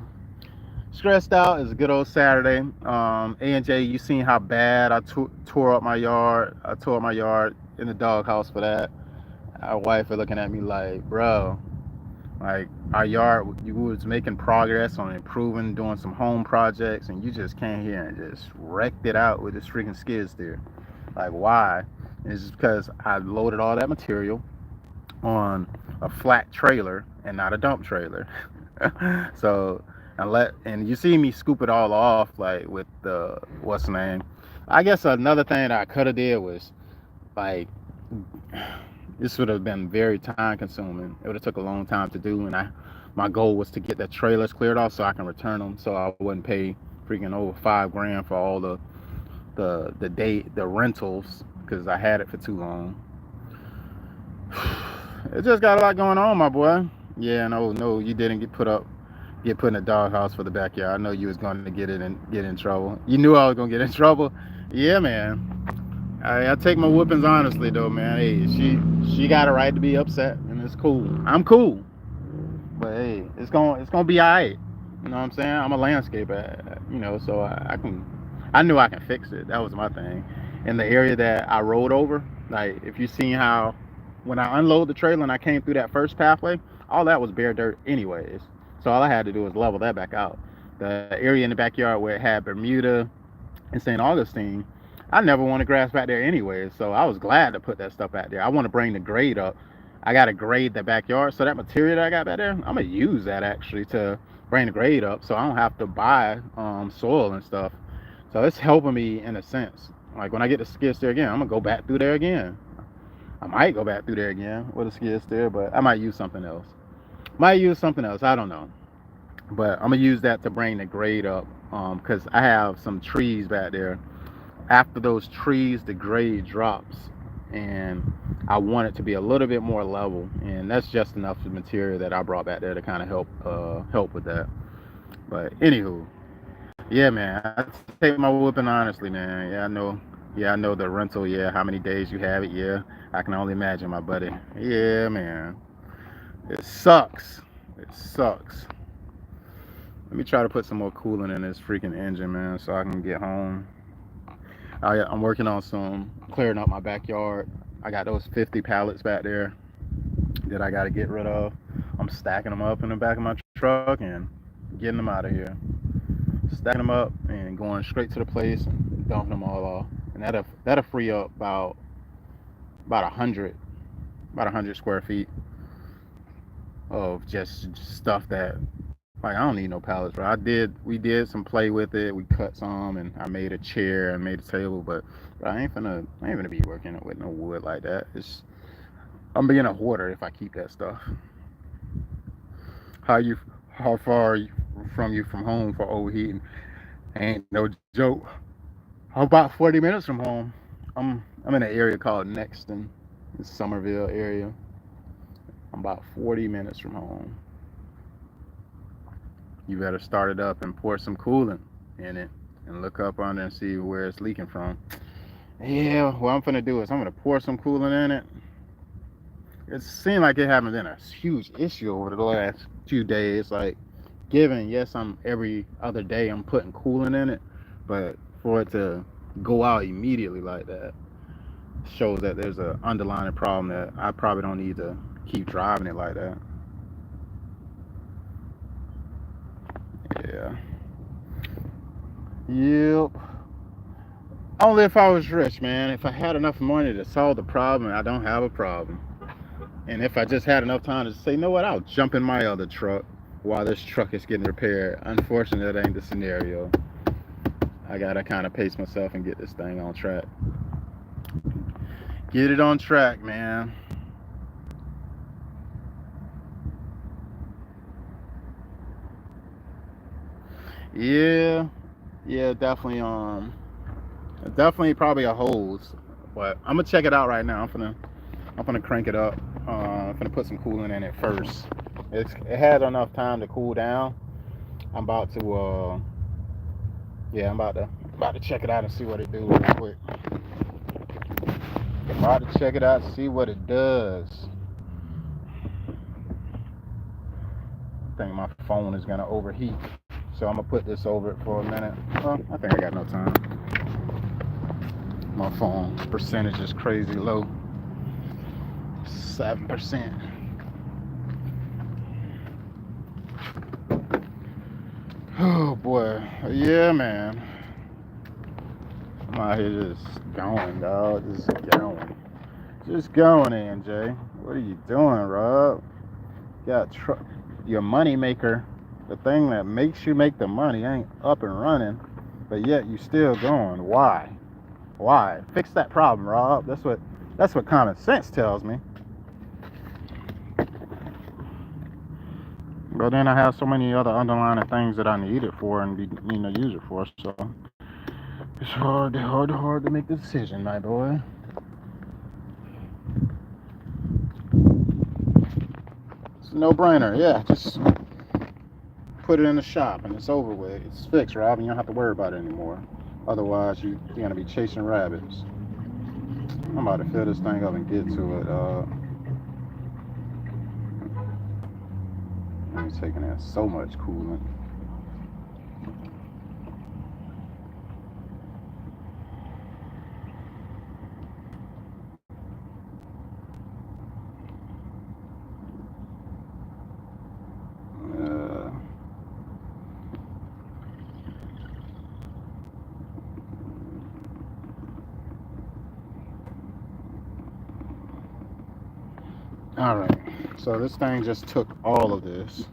Stressed out. Is a good old Saturday. A&J, you seen how bad I tore up my yard. I tore up my yard in the doghouse for that. Our wife is looking at me like, bro, like our yard, you was making progress on improving, doing some home projects, and you just came here and just wrecked it out with this freaking skid steer. Like, why? And it's just because I loaded all that material on a flat trailer and not a dump trailer. So and you see me scoop it all off, like with the what's the name. I guess another thing that I could have did was, like, this would have been very time consuming. It would have took a long time to do, and my goal was to get the trailers cleared off so I can return them, so I wouldn't pay freaking over $5,000 for all the rentals, because I had it for too long. It just got a lot going on, my boy. Yeah, no, you didn't get put in a doghouse for the backyard. I know you was going to get in trouble. You knew I was gonna get in trouble. Yeah, man. I take my whoopings honestly, though, man. Hey, she got a right to be upset, and it's cool. I'm cool, but hey, it's gonna be alright. You know what I'm saying? I'm a landscaper, so I knew I can fix it. That was my thing. In the area that I rode over, like, if you seen how when I unload the trailer and I came through that first pathway, all that was bare dirt anyways. So all I had to do was level that back out. The area in the backyard where it had Bermuda and St. Augustine, I never wanted grass back there anyways. So I was glad to put that stuff back there. I want to bring the grade up. I got to grade the backyard. So that material that I got back there, I'm going to use that actually to bring the grade up, so I don't have to buy soil and stuff. So it's helping me in a sense. Like, when I get the skid steer again, I'm going to go back through there again. I might go back through there again with a skid steer, but I might use something else. I don't know. But I'm going to use that to bring the grade up, because I have some trees back there. After those trees, the grade drops, and I want it to be a little bit more level, and that's just enough of material that I brought back there to kind of help with that. But anywho, yeah, man, I take my whooping honestly, man. Yeah, I know the rental. Yeah, how many days you have it? Yeah, I can only imagine, my buddy. Yeah, man, it sucks. It sucks. Let me try to put some more coolant in this freaking engine, man, so I can get home. I'm working on some clearing up my backyard. I got those 50 pallets back there that I got to get rid of. I'm stacking them up in the back of my truck and getting them out of here. Stacking them up and going straight to the place and dumping them all off. And that'll free up about 100 square feet of just stuff that, like, I don't need no pallets, bro. We did some play with it. We cut some, and I made a chair and made a table, but bro, I ain't gonna be working with no wood like that. I'm being a hoarder if I keep that stuff. How far are you from home for overheating? Ain't no joke. How about 40 minutes from home? I'm in an area called Nexton, the Somerville area. I'm about 40 minutes from home. You better start it up and pour some coolant in it and look up under and see where it's leaking from. Yeah, what I'm gonna do is I'm gonna pour some coolant in it. It seemed like it hasn't been a huge issue over the last few days. Like, given, yes, I'm every other day I'm putting coolant in it, but for it to go out immediately like that shows that there's an underlying problem that I probably don't need to keep driving it like that. Yeah. Yep. Only if I was rich, man. If I had enough money to solve the problem, I don't have a problem. And if I just had enough time to say, you know what, I'll jump in my other truck while this truck is getting repaired. Unfortunately, that ain't the scenario. I gotta kind of pace myself and get this thing on track. Get it on track, man. Yeah, yeah, definitely. Definitely probably a hose, but I'm gonna check it out right now. I'm gonna crank it up. I'm gonna put some coolant in it first. It had enough time to cool down. I'm about to yeah, I'm about to check it out and see what it do real quick. About to check it out and see what it does. I think my phone is gonna overheat, so I'm gonna put this over it for a minute. Well, I think I got no time. My phone percentage is crazy low, 7%. Oh boy, yeah, man. I'm out here just going, dog. Just going, AJ. What are you doing, Rob? Got your money maker, the thing that makes you make the money, ain't up and running, but yet you still going. Why? Fix that problem, Rob. That's what common sense tells me. But then I have so many other underlying things that I need it for and need to use it for, so it's hard to make the decision, my boy. It's a no-brainer, yeah. Just put it in the shop and it's over with. It's fixed, Rob, and you don't have to worry about it anymore. Otherwise, you're gonna be chasing rabbits. I'm about to fill this thing up and get to it. I'm taking in so much coolant. All right, so this thing just took all of this.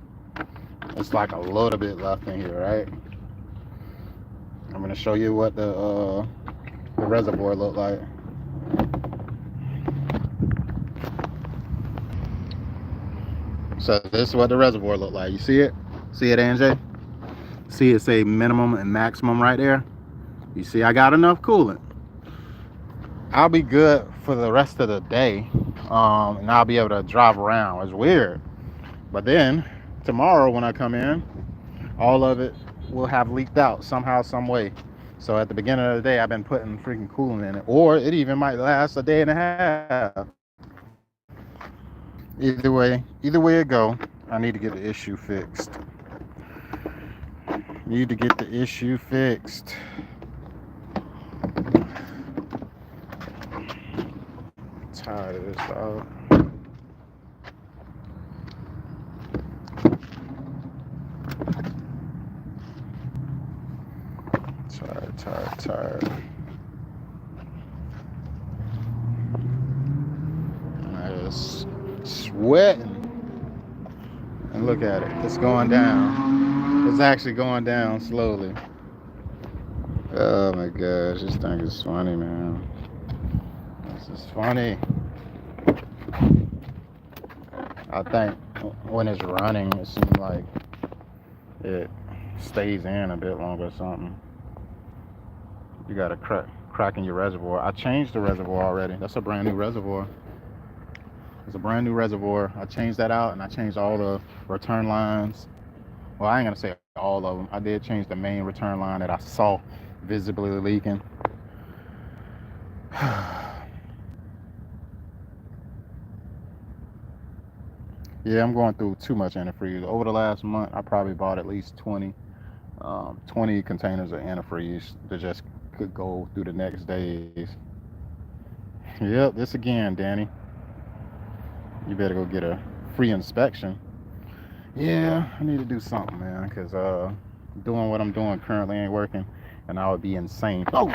It's like a little bit left in here, right? I'm gonna show you what the reservoir looked like. So this is what the reservoir looked like. You see it? See it, AJ? See it say minimum and maximum right there? You see I got enough coolant. I'll be good for the rest of the day, and I'll be able to drive around. It's weird. But then tomorrow when I come in, all of it will have leaked out somehow, some way. So at the beginning of the day, I've been putting freaking coolant in it, or it even might last a day and a half. Either way it go, I need to get the issue fixed. Tired of this, dog. Tired. It's sweating. And look at it. It's going down. It's actually going down slowly. Oh my gosh, this thing is funny, man. This is funny. I think when it's running, it seems like it stays in a bit longer or something. You got a crack in your reservoir. I changed the reservoir already. That's a brand new reservoir. It's a brand new reservoir. I changed that out and I changed all the return lines. Well, I ain't gonna say all of them. I did change the main return line that I saw visibly leaking. Yeah, I'm going through too much antifreeze. Over the last month, I probably bought at least 20 containers of antifreeze that just could go through the next days. Yep, this again, Danny. You better go get a free inspection. Yeah, I need to do something, man, because doing what I'm doing currently ain't working, and I would be insane. Oh.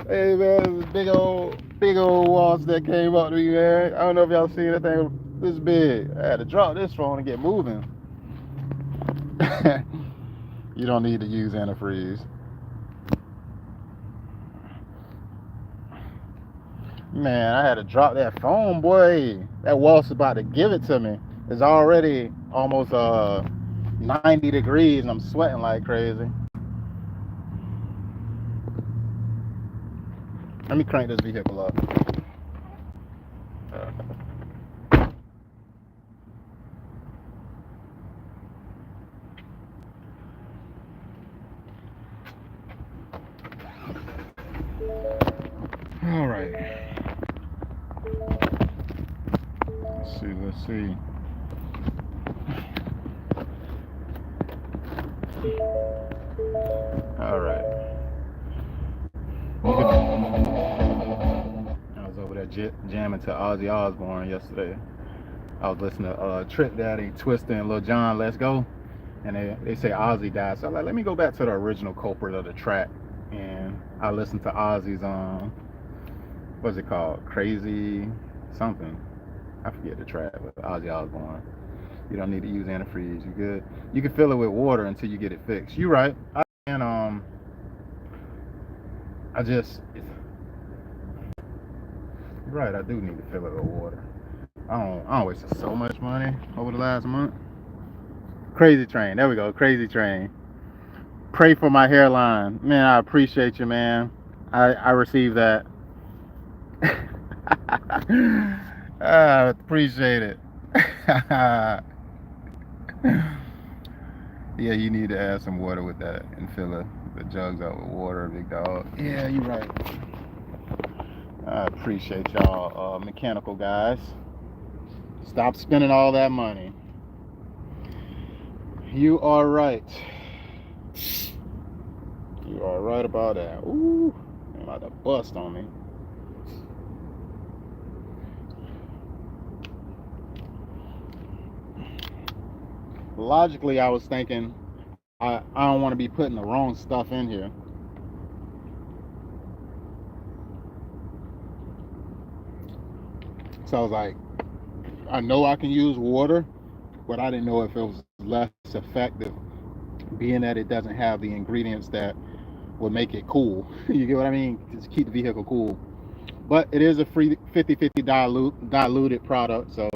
Hey man, this big old wasp that came up to me, man. I don't know if y'all seen that thing this big. I had to drop this phone and get moving. You don't need to use antifreeze. Man, I had to drop that phone, boy. That wasp about to give it to me. It's already almost 90 degrees and I'm sweating like crazy. Let me crank this vehicle up. All right. Let's see. All right. I was over there jamming to Ozzy Osbourne yesterday. I was listening to Trick Daddy, Twista, and Lil Jon, Let's Go. And they say Ozzy died. So I'm like, let me go back to the original culprit of the track. And I listened to Ozzy's, what's it called? Crazy something. I forget the track, but Ozzy Osbourne. You don't need to use antifreeze. You good. You can fill it with water until you get it fixed. You're right. You're right. I do need to fill it with water. I don't wasted so much money over the last month. Crazy Train. There we go. Crazy Train. Pray for my hairline. Man, I appreciate you, man. I received that. I appreciate it. Yeah, you need to add some water with that and fill the jugs up with water, big dog. Yeah, you're right. I appreciate y'all, mechanical guys. Stop spending all that money. You are right. You are right about that. Ooh, I'm about to bust on me. Logically, I was thinking, I don't want to be putting the wrong stuff in here. So I was like, I know I can use water, but I didn't know if it was less effective, being that it doesn't have the ingredients that would make it cool. You get what I mean? Just keep the vehicle cool. But it is a free 50/50 diluted product, so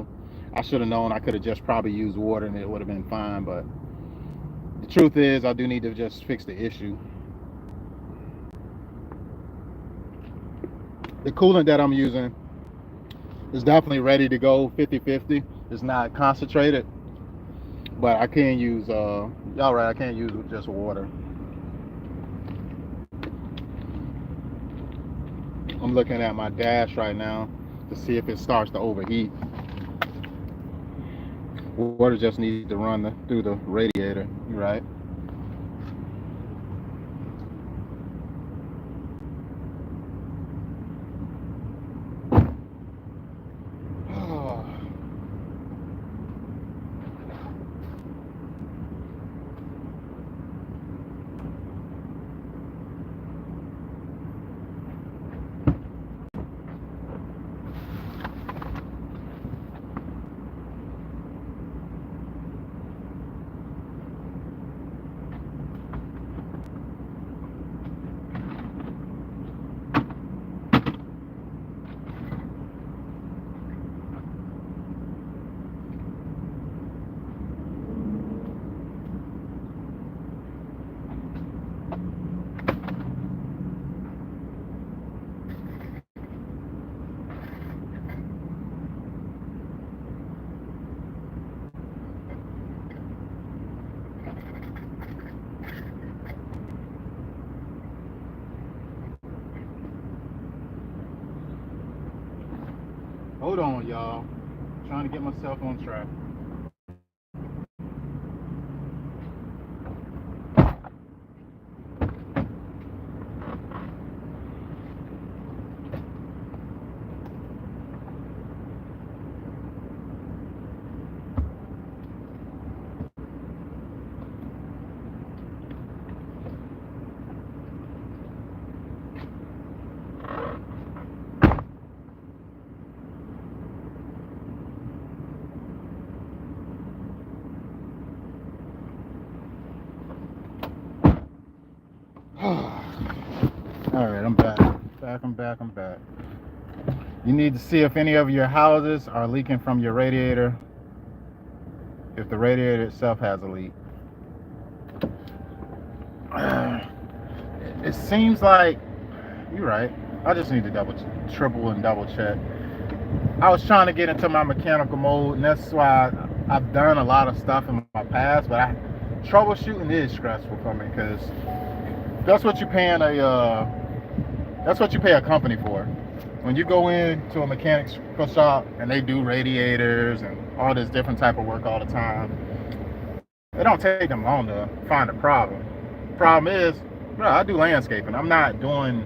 I should have known. I could have just probably used water and it would have been fine. But the truth is, I do need to just fix the issue. The coolant that I'm using is definitely ready to go 50/50. It's not concentrated, but I can use, y'all right, I can't use just water. I'm looking at my dash right now to see if it starts to overheat. Water just needs to run through the radiator, right? Hold on, y'all. I'm trying to get myself on track. All right, I'm back. I'm back. You need to see if any of your houses are leaking from your radiator. If the radiator itself has a leak. It seems like you're right. I just need to triple and double check. I was trying to get into my mechanical mode, and that's why I've done a lot of stuff in my past. But troubleshooting is stressful for me because that's what that's what you pay a company for. When you go into a mechanical shop and they do radiators and all this different type of work all the time, it don't take them long to find a problem. Problem is, bro, I do landscaping. I'm not doing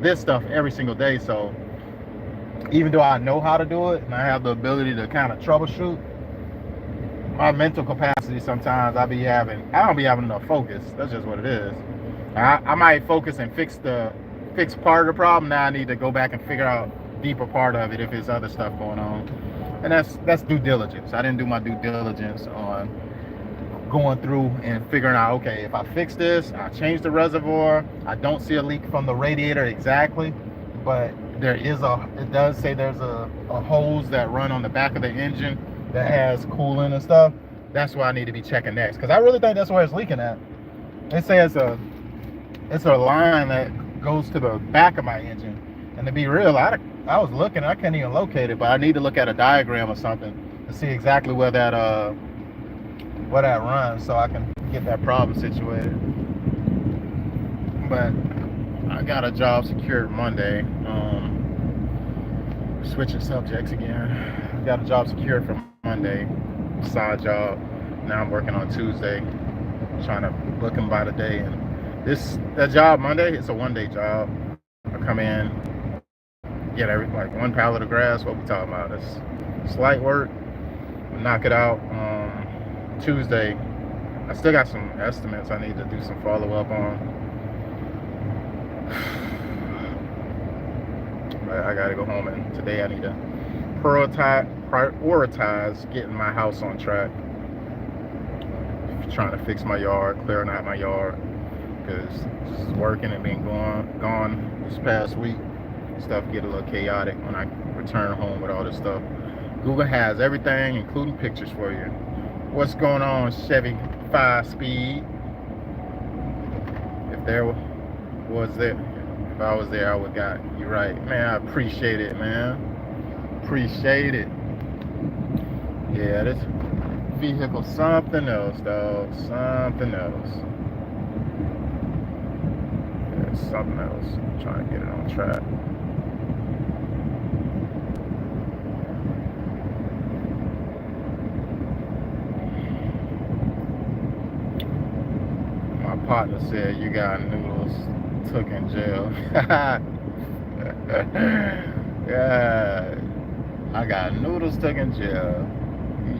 this stuff every single day, so even though I know how to do it and I have the ability to kind of troubleshoot, my mental capacity sometimes I don't be having enough focus. That's just what it is. I might focus and fix part of the problem. Now I need to go back and figure out deeper part of it if there's other stuff going on. And that's due diligence. I didn't do my due diligence on going through and figuring out, okay, if I fix this, I change the reservoir, I don't see a leak from the radiator exactly, but it does say there's a hose that run on the back of the engine that has coolant and stuff. That's why I need to be checking next, because I really think that's where it's leaking at. They say it's a line that goes to the back of my engine, and to be real, I was looking, I can't even locate it, but I need to look at a diagram or something to see exactly where that runs, so I can get that problem situated. But I got a job secured Monday. Switching subjects again. I got a job secured for Monday, side job. Now I'm working on Tuesday, trying to book them by the day. And that job Monday, it's a one-day job. I come in, get like one pallet of grass. What we talking about? It's light work. Knock it out. Tuesday, I still got some estimates I need to do some follow-up on. But I gotta go home, and today I need to prioritize getting my house on track. Trying to fix my yard, clearing out my yard, because just working and being gone this past week, stuff get a little chaotic when I return home with all this stuff. Google has everything, including pictures for you. What's going on, Chevy 5-speed? If I was there, I would got you right, man. I appreciate it, man. Appreciate it. Yeah, this vehicle, something else, dog. Something else. Yeah, something else. I'm trying to get it on track. Partner said you got noodles took in jail. Yeah, I got noodles took in jail.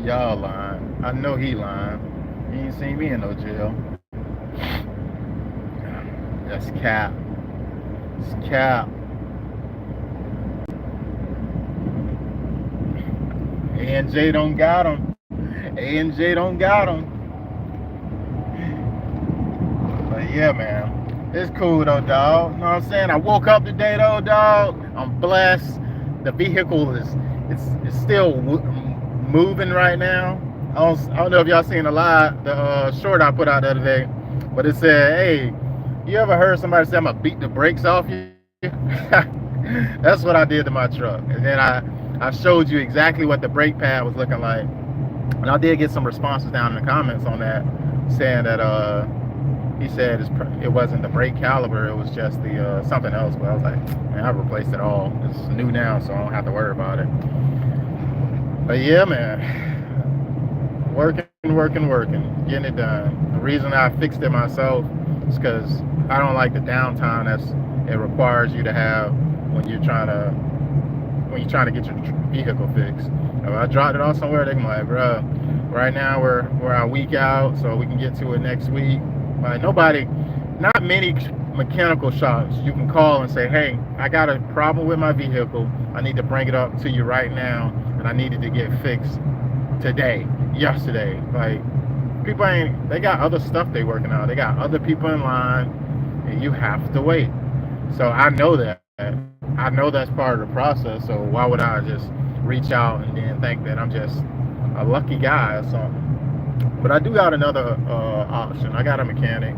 Y'all lying. I know he lying. He ain't seen me in no jail. That's cap. It's cap. A&J don't got him. A&J don't got him. Yeah, man, it's cool though, dog. You know what I'm saying? I woke up today though, dog. I'm blessed. The vehicle is still moving right now. I don't know if y'all seen the short I put out the other day, but it said, "Hey, you ever heard somebody say I'm gonna beat the brakes off you?" That's what I did to my truck, and then I showed you exactly what the brake pad was looking like, and I did get some responses down in the comments on that, saying that he said it wasn't the brake caliber, it was just the something else. But I was like, man, I replaced it all. It's new now, so I don't have to worry about it. But yeah, man, working, getting it done. The reason I fixed it myself is because I don't like the downtime it requires you to have when you're trying to get your vehicle fixed. If I dropped it off somewhere, they're like, bro, right now we're a week out, so we can get to it next week. Like not many mechanical shops you can call and say, hey, I got a problem with my vehicle. I need to bring it up to you right now, and I needed to get fixed yesterday. Like, people they got other stuff they working on. They got other people in line, and you have to wait. So I know that. I know that's part of the process. So why would I just reach out and then think that I'm just a lucky guy or something? But I do got another option. I got a mechanic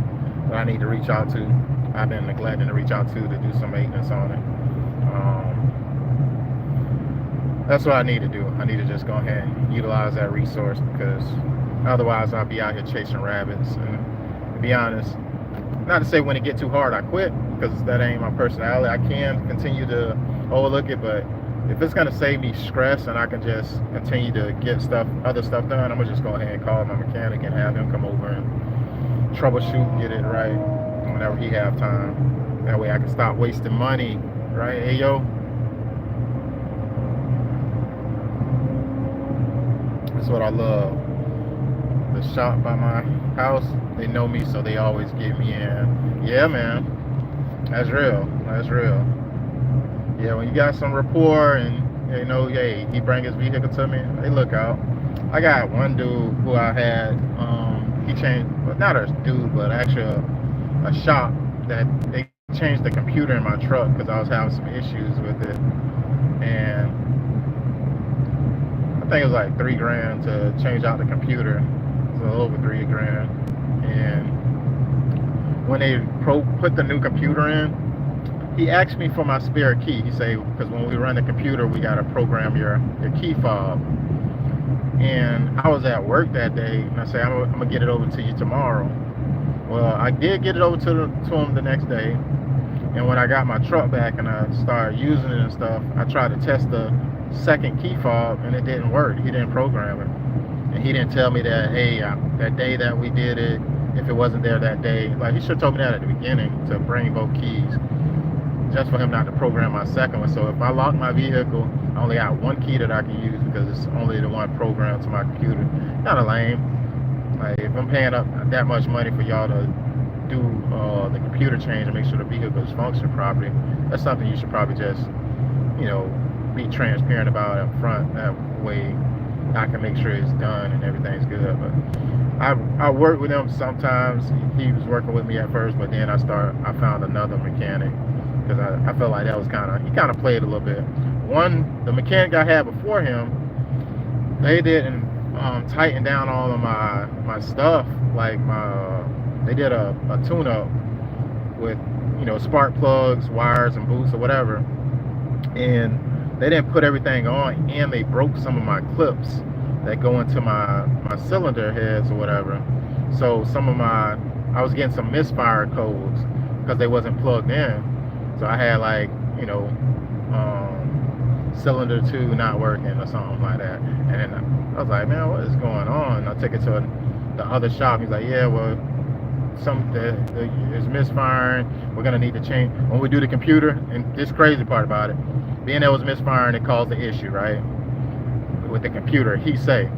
that I need to reach out to. I've been neglecting to reach out to do some maintenance on it. That's what I need to do. I need to just go ahead and utilize that resource, because otherwise I'll be out here chasing rabbits. And to be honest, not to say when it get too hard I quit, because that ain't my personality. I can continue to overlook it, but if it's gonna save me stress and I can just continue to get other stuff done, I'm gonna just go ahead and call my mechanic and have him come over and troubleshoot, get it right whenever he have time. That way I can stop wasting money, right? Hey yo, that's what I love. The shop by my house, they know me, so they always get me in. Yeah, man, that's real. That's real. Yeah, when you got some rapport and you know, hey, he bring his vehicle to me, they look out. I got one dude who I had, he changed, well, not a dude, but actually a shop that they changed the computer in my truck because I was having some issues with it, and I think it was like $3 grand to change out the computer. So over $3 grand. And when they put the new computer in, he asked me for my spare key. He said, because when we run the computer, we got to program your key fob. And I was at work that day, and I said, I'm gonna get it over to you tomorrow. Well, I did get it over to him the next day. And when I got my truck back and I started using it and stuff, I tried to test the second key fob and it didn't work. He didn't program it. And he didn't tell me that, hey, that day that we did it, if it wasn't there that day, like he should have told me that at the beginning, to bring both keys, just for him not to program my second one. So if I lock my vehicle, I only got one key that I can use because it's only the one programmed to my computer. Kind of lame. Like, if I'm paying up that much money for y'all to do the computer change and make sure the vehicle is functioning properly, that's something you should probably just, you know, be transparent about up front. That way I can make sure it's done and everything's good. But I work with him sometimes. He was working with me at first, but then I found another mechanic, because I felt like that was he kind of played a little bit. The mechanic I had before him, they didn't tighten down all of my stuff. Like they did a tune-up with, you know, spark plugs, wires, and boots or whatever, and they didn't put everything on, and they broke some of my clips that go into my cylinder heads or whatever. So I was getting some misfire codes because they wasn't plugged in. So I had, like, you know, cylinder 2 not working or something like that. And then I was like, man, what is going on? I took it to the other shop. He's like, yeah, well, it's misfiring. We're gonna need to change when we do the computer. And this crazy part about it, being that it was misfiring, it caused the issue, right, with the computer. He said,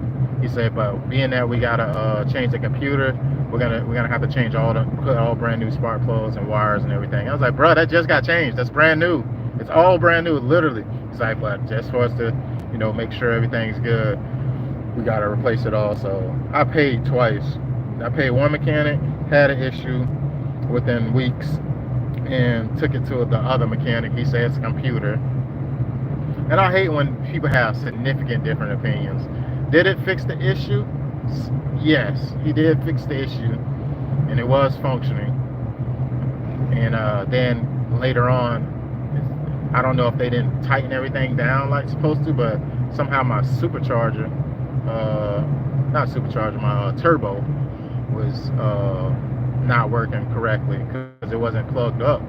but being that we gotta change the computer, we're gonna have to change put all brand new spark plugs and wires and everything. I was like, bro, that just got changed. That's brand new. It's all brand new, literally. He's like, but just for us to, you know, make sure everything's good, we gotta replace it all. So I paid twice. I paid one mechanic, had an issue within weeks, and took it to the other mechanic. He said it's a computer. And I hate when people have significant different opinions. Did it fix the issue? Yes, he did fix the issue, and it was functioning. And then later on, I don't know if they didn't tighten everything down like it's supposed to, but somehow my supercharger, my turbo was not working correctly because it wasn't plugged up.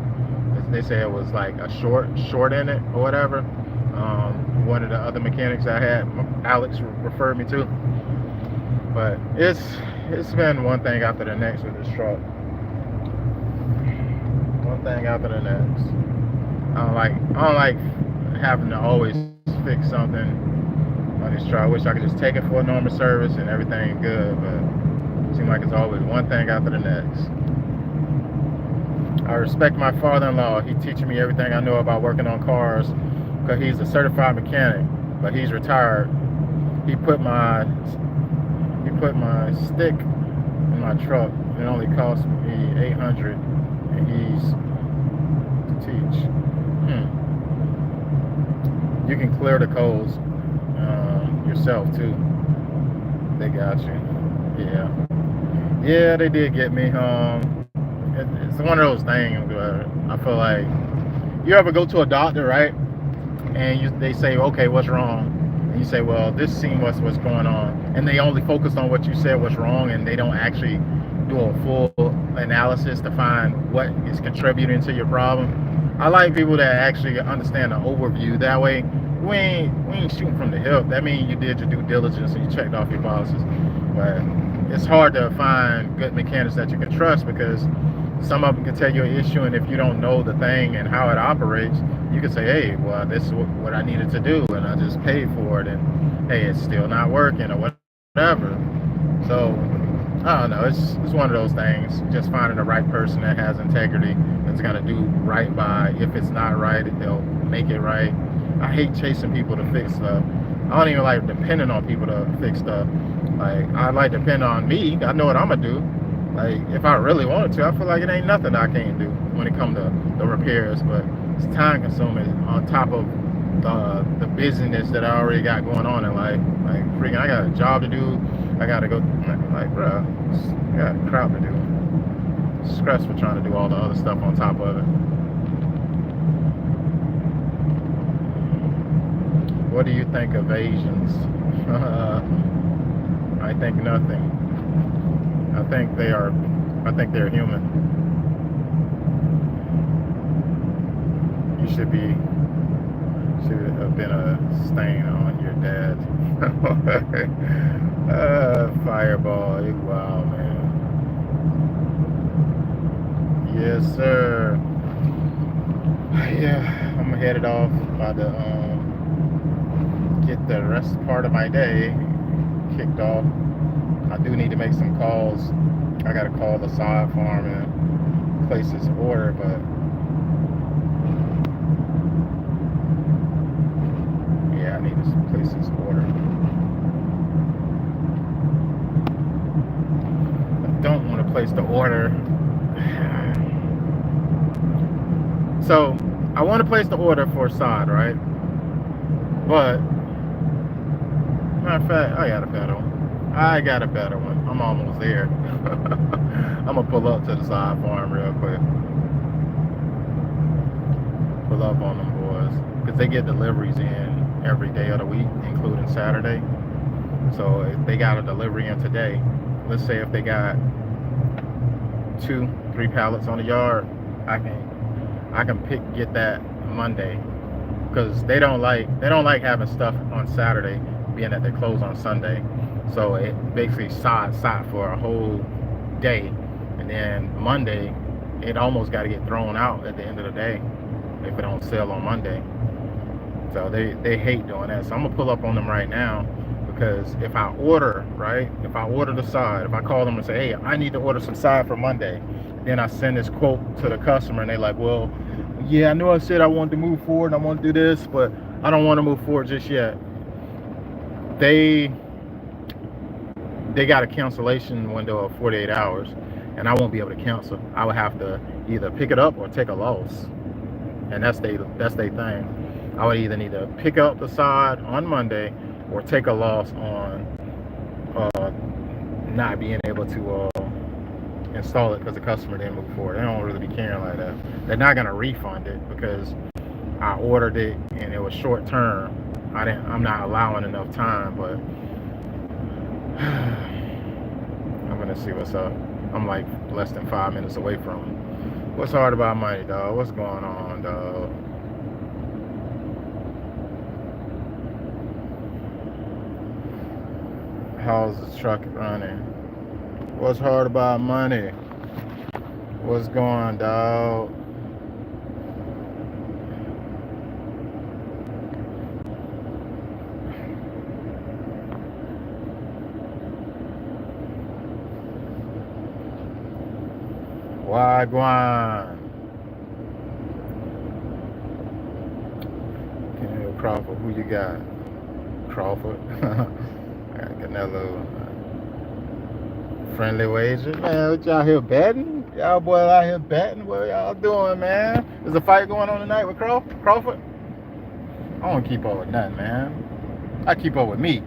They said it was like a short in it or whatever. One of the other mechanics I had, Alex, referred me to. But it's been one thing after the next with this truck. One thing after the next. I don't like having to always fix something on this truck. I wish I could just take it for a normal service and everything good, but it seems like it's always one thing after the next. I respect my father-in-law. He's teaching me everything I know about working on cars, because he's a certified mechanic, but he's retired. He put my stick in my truck. It only cost me $800, and he's You can clear the codes yourself too. They got you. Yeah. Yeah, they did get me. It's one of those things where I feel like you ever go to a doctor, right? And they say, okay, what's wrong? And you say, well, this seems what's going on. And they only focus on what you said was wrong, and they don't actually do a full analysis to find what is contributing to your problem. I like people that actually understand the overview. That way, we ain't shooting from the hip. That means you did your due diligence and you checked off your boxes. But it's hard to find good mechanics that you can trust, because some of them can tell you an issue, and if you don't know the thing and how it operates, you can say, hey, well, this is what I needed to do, and I just paid for it, and hey, it's still not working, or whatever. So I don't know, it's one of those things, just finding the right person that has integrity, that's going to do right by. If it's not right, they'll make it right. I hate chasing people to fix stuff. I don't even like depending on people to fix stuff. Like, I like to depend on me. I know what I'm going to do. Like, if I really wanted to, I feel like it ain't nothing I can't do when it comes to the repairs, but it's time consuming on top of the busyness that I already got going on in life. Like, freaking, I got a job to do. I got to go, like, bro, I got crap to do. It's stressful trying to do all the other stuff on top of it. What do you think of Asians? I think nothing. I think they're human. You should have been a stain on your dad. Fireball, you wow, man. Yes, sir. Yeah, I'm headed off. About to get the rest part of my day kicked off. I do need to make some calls. I gotta call the sod farm and place this order, but yeah, I need to place this order. I don't want to place the order. So I want to place the order for sod, right? But matter of fact, I got a better one. I'm almost there. I'm gonna pull up to the sod farm real quick. Pull up on them boys, because they get deliveries in every day of the week, including Saturday. So if they got a delivery in today, let's say if they got 2-3 pallets on the yard, I can get that Monday, because they don't like having stuff on Saturday, being that they close on Sunday. So it basically sod for a whole day, and then Monday it almost got to get thrown out at the end of the day if it don't sell on Monday. So they hate doing that. So I'm gonna pull up on them right now, because if I order the sod, if I call them and say, hey, I need to order some sod for Monday, then I send this quote to the customer, and they like, well, yeah, I know I said I wanted to move forward and I want to do this, but I don't want to move forward just yet. They got a cancellation window of 48 hours, and I won't be able to cancel. I would have to either pick it up or take a loss, and that's their thing. I would either need to pick up the sod on Monday or take a loss on not being able to install it because the customer didn't move forward. They don't really be caring like that. They're not gonna refund it because I ordered it and it was short term. I'm not allowing enough time, but I'm gonna see what's up. I'm like less than 5 minutes away from it. What's hard about money, dog? What's going on, dog? How's the truck running? What's hard about money? What's going on, dog? Wagwan. Okay, Crawford, who you got? Crawford. I got another friendly wager. Man, what y'all here betting? Y'all boys out here betting? What y'all doing, man? There's a fight going on tonight with Crawford? I don't keep up with nothing, man. I keep up with me.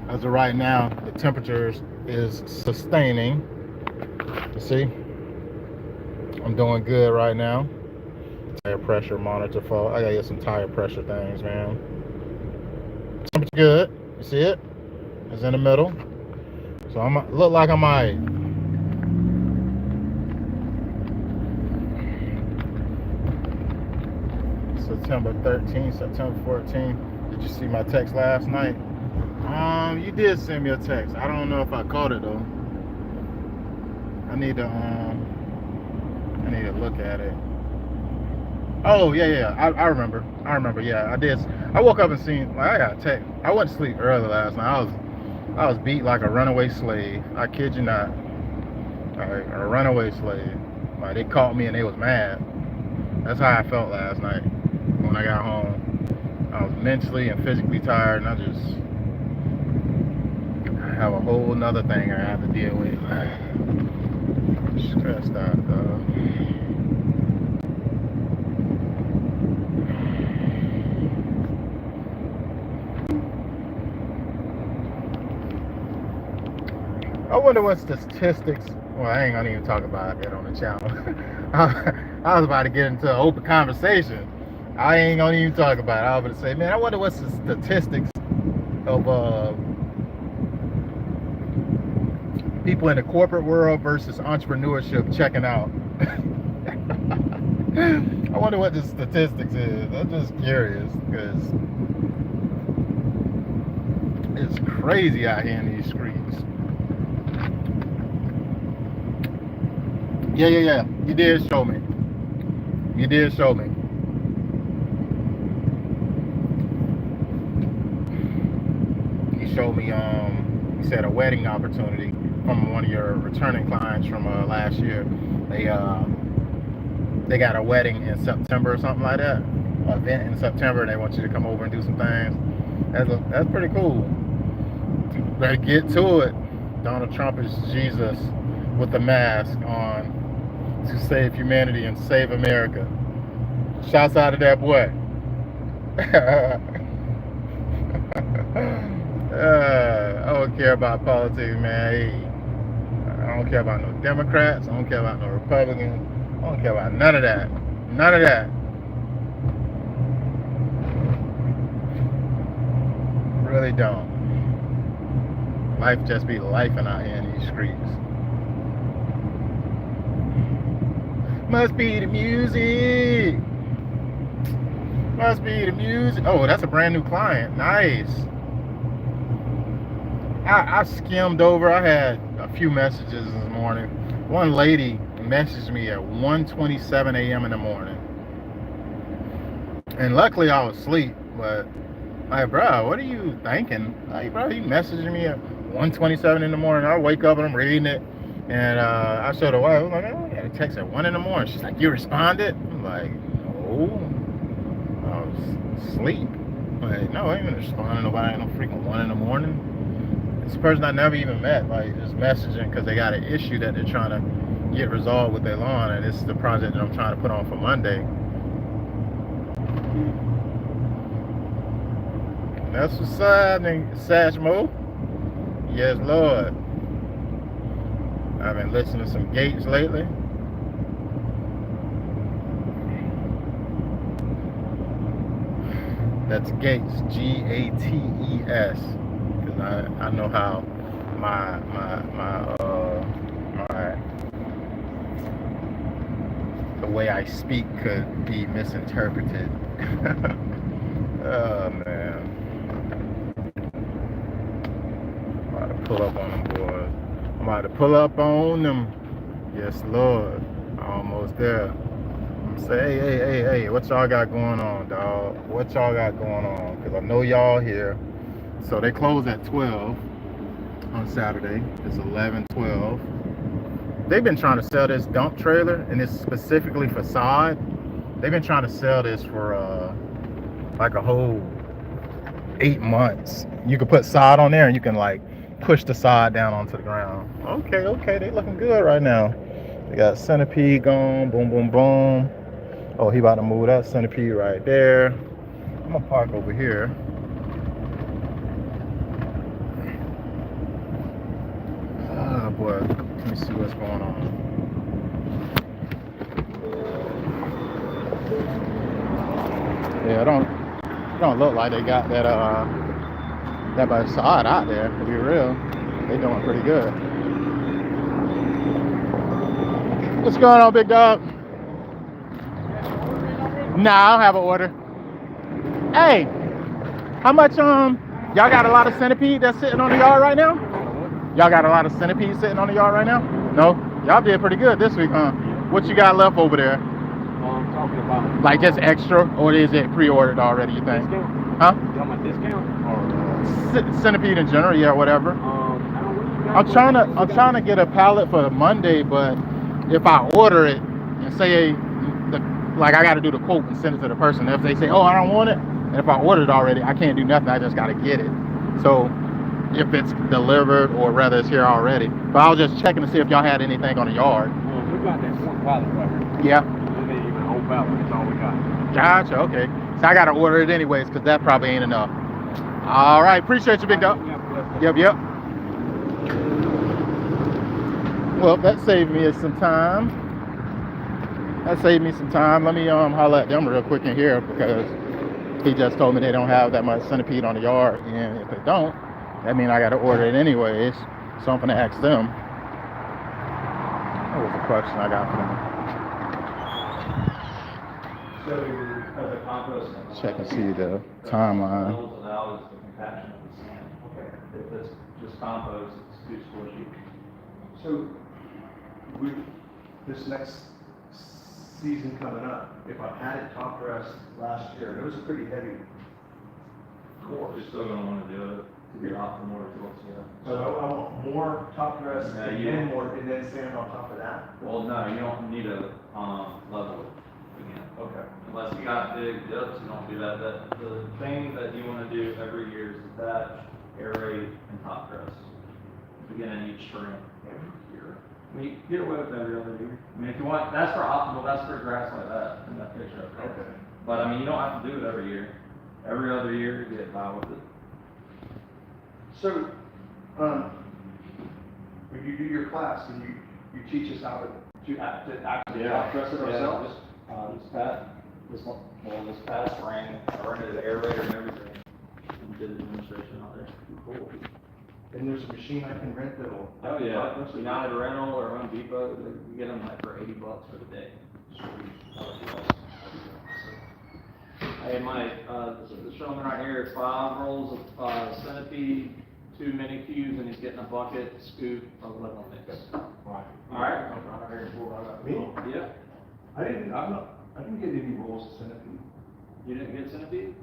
As of right now, the temperature is sustaining. You see, I'm doing good right now. Tire pressure monitor for. I gotta get some tire pressure things, man. Temperature good. You see it? It's in the middle. So I'm look like I'm alright. September 13th, September 14th. Did you see my text last night? You did send me a text. I don't know if I caught it though. I need to look at it. Oh yeah. I remember. Yeah, I did. I woke up and seen like I got a text. I went to sleep early last night. I was beat like a runaway slave. I kid you not. A runaway slave. Like they caught me and they was mad. That's how I felt last night when I got home. I was mentally and physically tired, and I have a whole nother thing I have to deal with. Stressed out, though. I wonder what statistics. Well, I ain't gonna even talk about it on the channel. I was about to get into an open conversation. I ain't gonna even talk about it. I was about to say, man, I wonder what's the statistics of people in the corporate world versus entrepreneurship checking out. I wonder what the statistics is. I'm just curious because it's crazy out here in these streets. Yeah. You did show me. You showed me you said a wedding opportunity from one of your returning clients from last year. They got a wedding in September or something like that. An event in September, and they want you to come over and do some things. That's pretty cool. Better get to it. Donald Trump is Jesus with the mask on to save humanity and save America. Shouts out to that boy. I don't care about politics, man. I don't care about no Democrats. I don't care about no Republicans. I don't care about none of that. None of that. Really don't. Life just be lifing out here in these streets. Must be the music. Must be the music. Oh, that's a brand new client. Nice. I skimmed over. I had a few messages this morning. One lady messaged me at 1:27 a.m. in the morning. And luckily I was asleep, but like, bro, what are you thinking? Like, bro, you messaging me at 1:27 in the morning. I wake up and I'm reading it. And I showed her wife. I was like, oh, I got a text at 1 in the morning. She's like, you responded? I'm like, no. I was asleep. Like, no, I ain't gonna respond to nobody at no freaking 1 in the morning. This person I never even met, like, just messaging because they got an issue that they're trying to get resolved with their lawn, and this is the project that I'm trying to put on for Monday. That's what's happening, Satchmo. Yes, Lord. I've been listening to some Gates lately. That's Gates, Gates. Because I know how my the way I speak could be misinterpreted. Oh man. I'm about to pull up on them boys. I'm about to pull up on them. Yes, Lord. Almost there. Say, hey, what y'all got going on, dog? What y'all got going on? Because I know y'all here. So they close at 12 on Saturday. It's 11:12. they've been trying to sell this dump trailer, and it's specifically for sod. They've been trying to sell this for like a whole 8 months. You can put sod on there, and you can like push the sod down onto the ground. Okay, they looking good right now. They got centipede going, boom, boom, boom. Oh, he about to move that centipede right there. I'm gonna park over here. Oh boy, let me see what's going on. Yeah, it don't look like they got that much sod out there, to be real. They doing pretty good. What's going on, big dog? Nah, I don't have an order. Hey, how much y'all got a lot of centipede that's sitting on the yard right now? Y'all got a lot of centipede sitting on the yard right now? No? Y'all did pretty good this week, huh? What you got left over there? I'm talking about like just extra, or is it pre-ordered already, you think? Discount? Huh? You want my discount? Or Centipede in general, yeah, whatever. I'm trying to get a pallet for Monday, but if I order it and say like I got to do the quote and send it to the person, if they say, oh, I don't want it, and if I ordered it already, I can't do nothing. I just got to get it. So if it's delivered or rather it's here already, but I was just checking to see if y'all had anything on the yard. Well, we got that one pallet right here. Yeah. We ain't even a whole pallet. That's all we got. Gotcha. Okay. So I got to order it anyways, because that probably ain't enough. All right. Appreciate you, big dog. Yep. Well, that saved me some time. Let me holler at them real quick in here, because he just told me they don't have that much centipede on the yard, and if they don't, that means I got to order it anyways. So I'm gonna ask them. What was the question I got for them? So the compost. Check and see the timeline. Allows the compaction of the sand. Okay. If it's just compost, it's too squishy. So, with this next season coming up, if I had it top dressed last year, it was a pretty heavy course. You're still gonna wanna do it to get optimal results, yeah. So I want more top dress No, and you then don't. more, and then sand on top of that. Well, no, you don't need to, level it again. Okay. Unless you got big dips, you don't do that. The thing that you wanna do every year is detach, aerate, and top dress. Beginning each spring. I mean, you can get away with that every other year. I mean, if you want, that's for optimal, that's for grass like that, in that picture. Okay. But I mean, you don't have to do it every year. Every other year, you get by with it. So, when you do your class, and you teach us how to actually top dress it ourselves? This past spring, I rented the aerator and everything, and did the demonstration out there. Cool. And there's a machine I can rent that'll. Oh, yeah, United Rental or Home Depot, you get them like for $80 for the day. Hey, Mike, the showman right here is 5 rolls of centipede, 2 mini cubes, and he's getting a bucket, scoop of level mix. Right. All right? Me? Yeah. I didn't get any rolls of centipede. You didn't get centipede?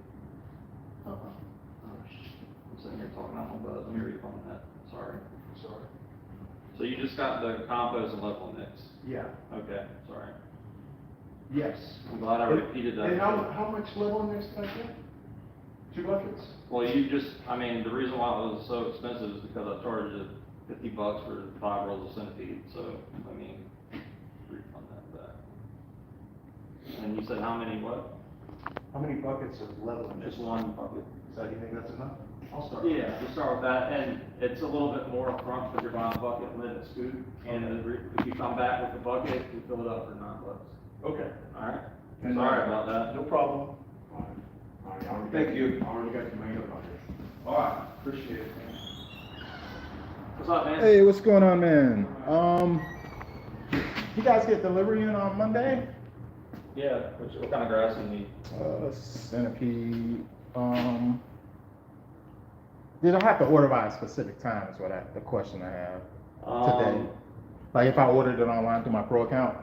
Oh, shit. I'm sitting here talking out my butt. Let me refund that. Sorry. So you just got the compost and level mix? Yeah. Okay, sorry. Yes. I'm glad I repeated that. And how much level mix did I get? 2 buckets? Well, the reason why it was so expensive is because I charged you $50 for 5 rolls of centipede, so, refund that back. And you said how many what? How many buckets of level mix? Just 1 bucket. So you think that's enough? I'll start. Yeah, we'll start with that, and it's a little bit more upfront because you're buying a bucket, lid, and scoop, and if you come back with the bucket, you fill it up for $9. Okay. All right? And, Sorry about that. No problem. Thank you. I already got your mail on here. All right, appreciate it. What's up, man? Hey, what's going on, man? You guys get delivery in on Monday? Yeah, what kind of grass do you need? Centipede. Did I have to order by a specific time? Is the question I have today. Like if I ordered it online through my pro account,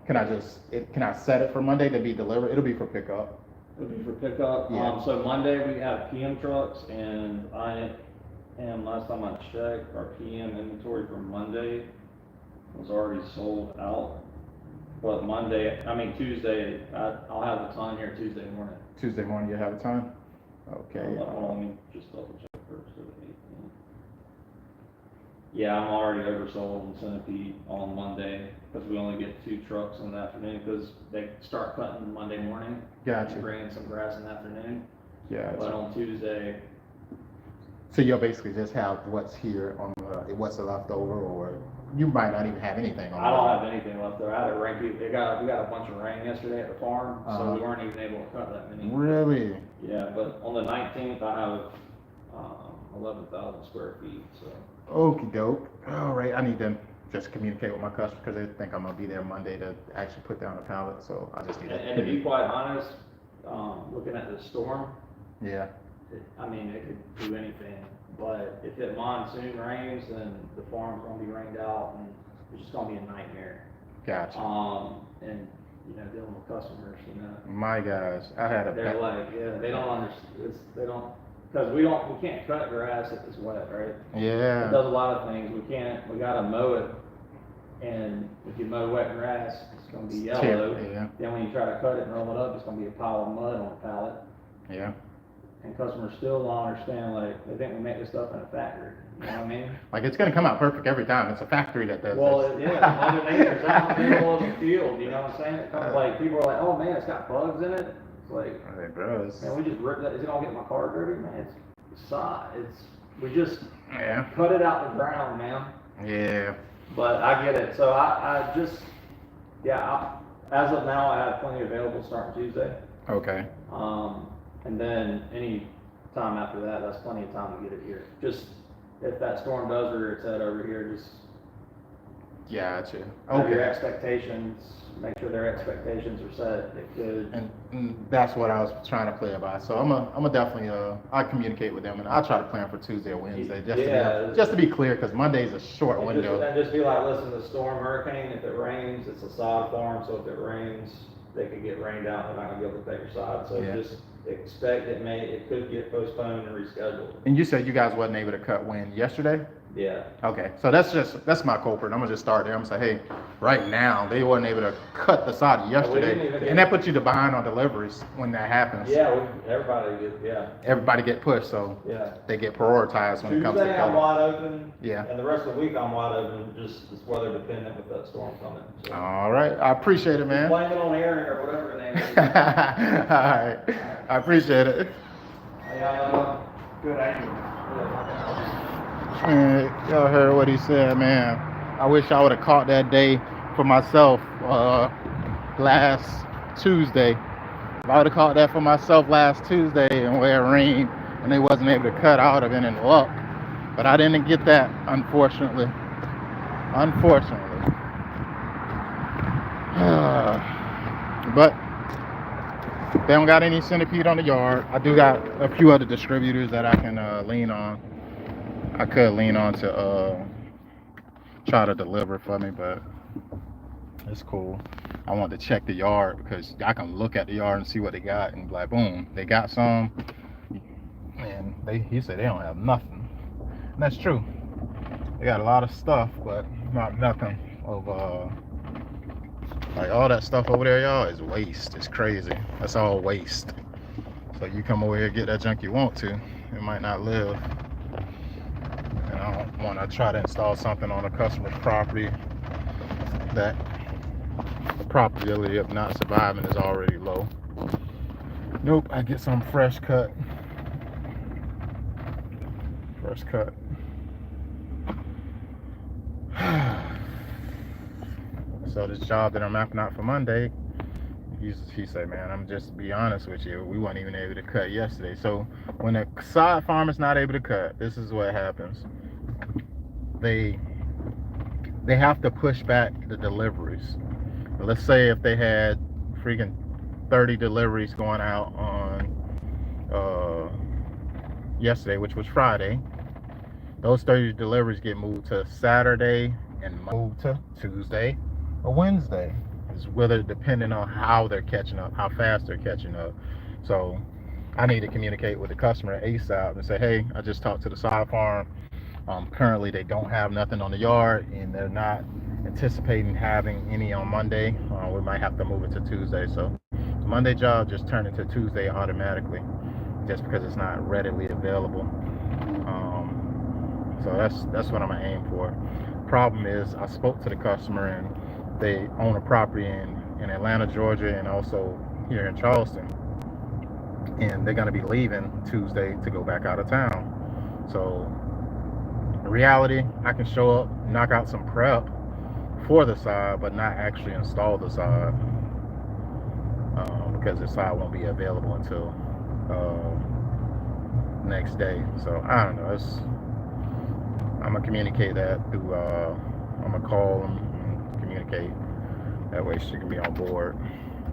can I set it for Monday to be delivered? It'll be for pickup. It'll be for pickup. Yeah. So Monday we have PM trucks, and last time I checked, our PM inventory for Monday was already sold out. But Tuesday, I'll have a ton here Tuesday morning. Tuesday morning, you have a ton? Okay. Hold on, let me just double check first. Yeah, I'm already oversold in Centipede on Monday, because we only get 2 trucks in the afternoon, because they start cutting Monday morning. Gotcha. And bringing some grass in the afternoon. Yeah. But on Tuesday, So you'll basically just have what's here on what's left over, or you might not even have anything on. I don't have anything left there. I had a rain, we got a bunch of rain yesterday at the farm, so we weren't even able to cut that many. Really? Yeah, but on the 19th, I have 11,000 square feet, so. Okie doke. All right, I need to just communicate with my customer because they think I'm gonna be there Monday to actually put down a pallet. So I just need to. And to be quite honest, looking at the storm, Yeah. it could do anything. But if it monsoon rains, then the farm's gonna be rained out, and it's just gonna be a nightmare. Gotcha. And dealing with customers, My gosh, I had a. they're like, yeah, they don't understand. Because we can't cut grass if it's wet, right? Yeah. It does a lot of things. We gotta mow it, and if you mow wet grass, it's gonna be yellow. Yeah. Then when you try to cut it and roll it up, it's gonna be a pile of mud on the pallet. Yeah. And customers still don't understand, like, they think we make this stuff in a factory, you know what I mean? Like it's gonna come out perfect every time. It's a factory that does Well, this. yeah, Mother Nature's out in the middle of the field, you know what I'm saying? It comes like, people are like, oh man, it's got bugs in it. It's like, Hey, bro, man, we just ripped that, is it gonna get my car dirty, man? It's sod, we just yeah. cut it out the ground, man. Yeah. But I get it, so I just, as of now, I have plenty available starting Tuesday. Okay. And then any time after that, that's plenty of time to get it here. Just, if that storm does rear its head over here, just Gotcha. have your Okay. expectations, make sure their expectations are set. It could, And that's what I was trying to play about. So I'm a definitely I communicate with them and I'll try to plan for Tuesday or Wednesday just to be clear because Monday's a short window. and just be like, listen, the storm, hurricane, if it rains, it's a sod farm, so if it rains, they could get rained out, they're not gonna be able to take your sod. So Yeah. just expect it could get postponed and rescheduled. And you said you guys wasn't able to cut when yesterday? Yeah. Okay, so that's my culprit. I'm gonna just start there. I'm gonna say, hey, right now they wasn't able to cut the sod didn't yesterday, even get- and that puts you behind on deliveries when that happens. Yeah, Everybody get pushed, so yeah. they get prioritized when it comes to Tuesday, I'm cutting. wide open. Yeah. And the rest of the week, I'm wide open, just, it's weather dependent with that storm coming. So. All right, I appreciate it, man. Blame it on Aaron or whatever her name is. All right, I appreciate it. Good idea. Man, y'all heard what he said, man. I wish I would have caught that day for myself last Tuesday. If I would have caught that for myself last Tuesday and where it rained and they wasn't able to cut, I would have been in luck. But I didn't get that, unfortunately. But they don't got any centipede on the yard. I do got a few other distributors that I can lean on. I could lean on to try to deliver for me, but it's cool. I want to check the yard because I can look at the yard and see what they got and be like, boom, they got some. And he said they don't have nothing. And that's true. They got a lot of stuff, but not nothing of like all that stuff over there, y'all, is waste. It's crazy. That's all waste. So you come over here and get that junk you want to, it might not live. And I don't want to try to install something on a customer's property that the probability of not surviving is already low. Nope, I get some fresh cut. Fresh cut. So this job that I'm mapping out for Monday, he said, man, I'm just to be honest with you, we weren't even able to cut yesterday. So when a sod farmer's not able to cut, this is what happens. They have to push back the deliveries. Let's say if they had freaking 30 deliveries going out on yesterday, which was Friday, those 30 deliveries get moved to Saturday and moved to Tuesday or Wednesday. Is whether depending on how they're catching up, how fast they're catching up. So I need to communicate with the customer ASAP and say, hey, I just talked to the sod farm. Currently, they don't have nothing on the yard, and they're not anticipating having any on Monday. We might have to move it to Tuesday. So the Monday job just turned into Tuesday automatically, just because it's not readily available. So that's what I'm gonna aim for. Problem is, I spoke to the customer, and they own a property in Atlanta, Georgia, and also here in Charleston, and they're gonna be leaving Tuesday to go back out of town. So in reality, I can show up, knock out some prep for the sod, but not actually install the sod, because the sod won't be available until next day. So I don't know. I'm gonna communicate that through. I'm gonna call and communicate. That way she can be on board,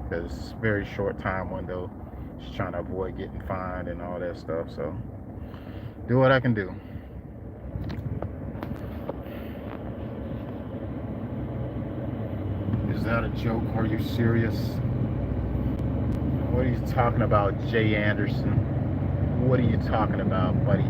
because it's a very short time window. She's trying to avoid getting fined and all that stuff. So do what I can do. Is that a joke? Are you serious? What are you talking about, Jay Anderson? What are you talking about, buddy?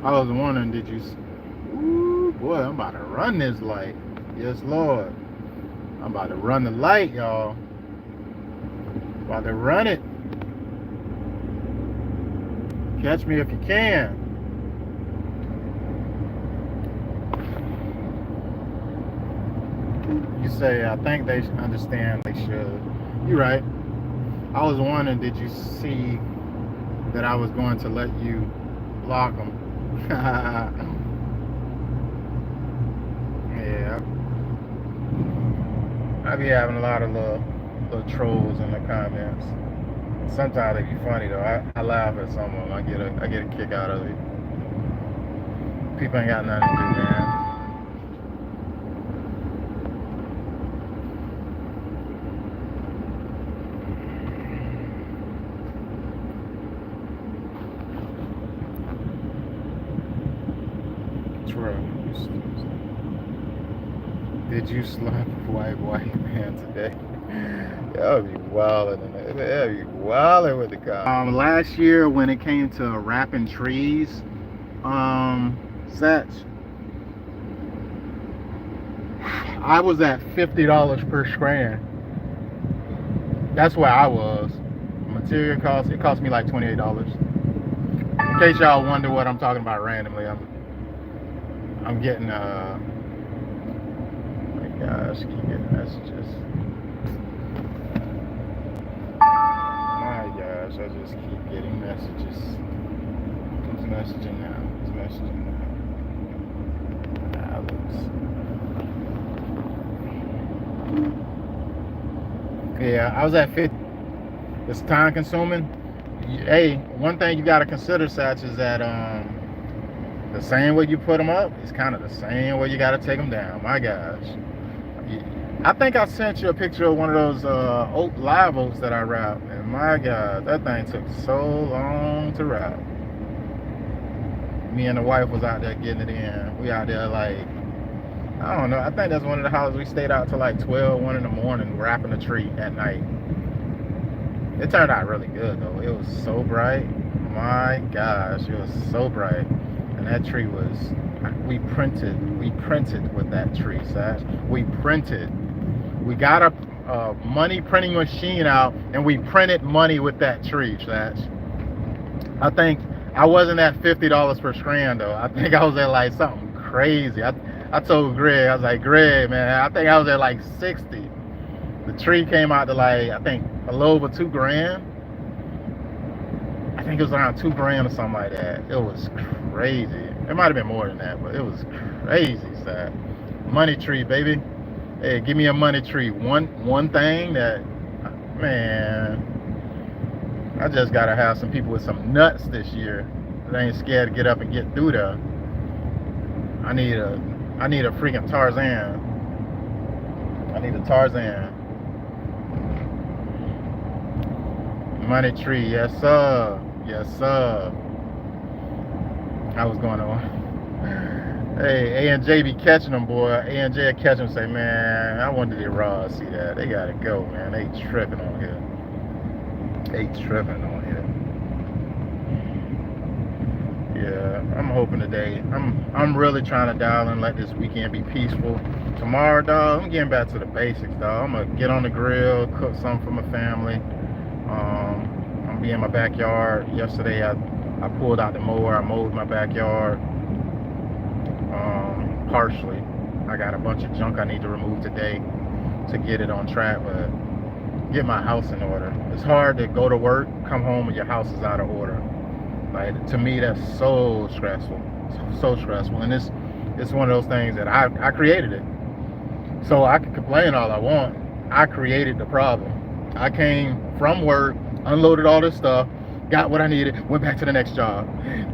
I was wondering, did you? Ooh, boy, I'm about to run this light. Yes, Lord. I'm about to run the light, y'all. About to run it. Catch me if you can. You say, I think they understand they should. You're right. I was wondering, did you see that I was going to let you block them? Yeah. I be having a lot of little trolls in the comments. Sometimes they be funny though. I laugh at some of them. I get a kick out of it. People ain't got nothing to do, man. Did you slap a white man today? That'll be wildin'. That'll be wildin' with the comments. Last year when it came to wrapping trees, Satch, I was at $50 per strand. That's where I was. Material cost, it cost me like $28. In case y'all wonder what I'm talking about randomly, I'm getting gosh, keep getting messages. My gosh, I just keep getting messages. Who's messaging now? Who's messaging now? Alex. Yeah, I was at 50. It's time consuming. Hey, one thing you gotta consider, Satch, is that the same way you put them up is kind of the same way you gotta take them down. My gosh. I think I sent you a picture of one of those live oaks that I wrapped, and my God, that thing took so long to wrap. Me and the wife was out there getting it in. We out there like, I don't know, I think that's one of the houses we stayed out till like 12, 1 in the morning wrapping a tree at night. It turned out really good though. It was so bright. My gosh, it was so bright. And that tree was, we printed with that tree, Sash. We printed. We got a money printing machine out and we printed money with that tree, Sash. I think I wasn't at $50 per strand though. I think I was at like something crazy. I told Greg, I was like, Greg, man, I think I was at like 60. The tree came out to like, I think a little over $2,000. I think it was around $2,000 or something like that. It was crazy. It might have been more than that, but it was crazy, sad. Money tree, baby. Hey, give me a money tree. One thing that, man, I just gotta have some people with some nuts this year that ain't scared to get up and get through there. I need a freaking Tarzan. I need a Tarzan. Money tree, yes sir. Yes sir. How was going on? Hey, A and J be catching them, boy. A and J catch them, say, man, I wanted to raw see that. They gotta go, man. They tripping on here. They tripping on here. Yeah, I'm hoping today. I'm really trying to dial and let this weekend be peaceful. Tomorrow, dog, I'm getting back to the basics, dog. I'm gonna get on the grill, cook something for my family. I'm gonna be in my backyard. Yesterday, I pulled out the mower. I mowed my backyard. Partially. I got a bunch of junk I need to remove today to get it on track, but get my house in order. It's hard to go to work, come home, and your house is out of order. Like, to me, that's so stressful. So stressful. And it's one of those things that I created it. So I can complain all I want. I created the problem. I came from work, unloaded all this stuff, got what I needed, went back to the next job.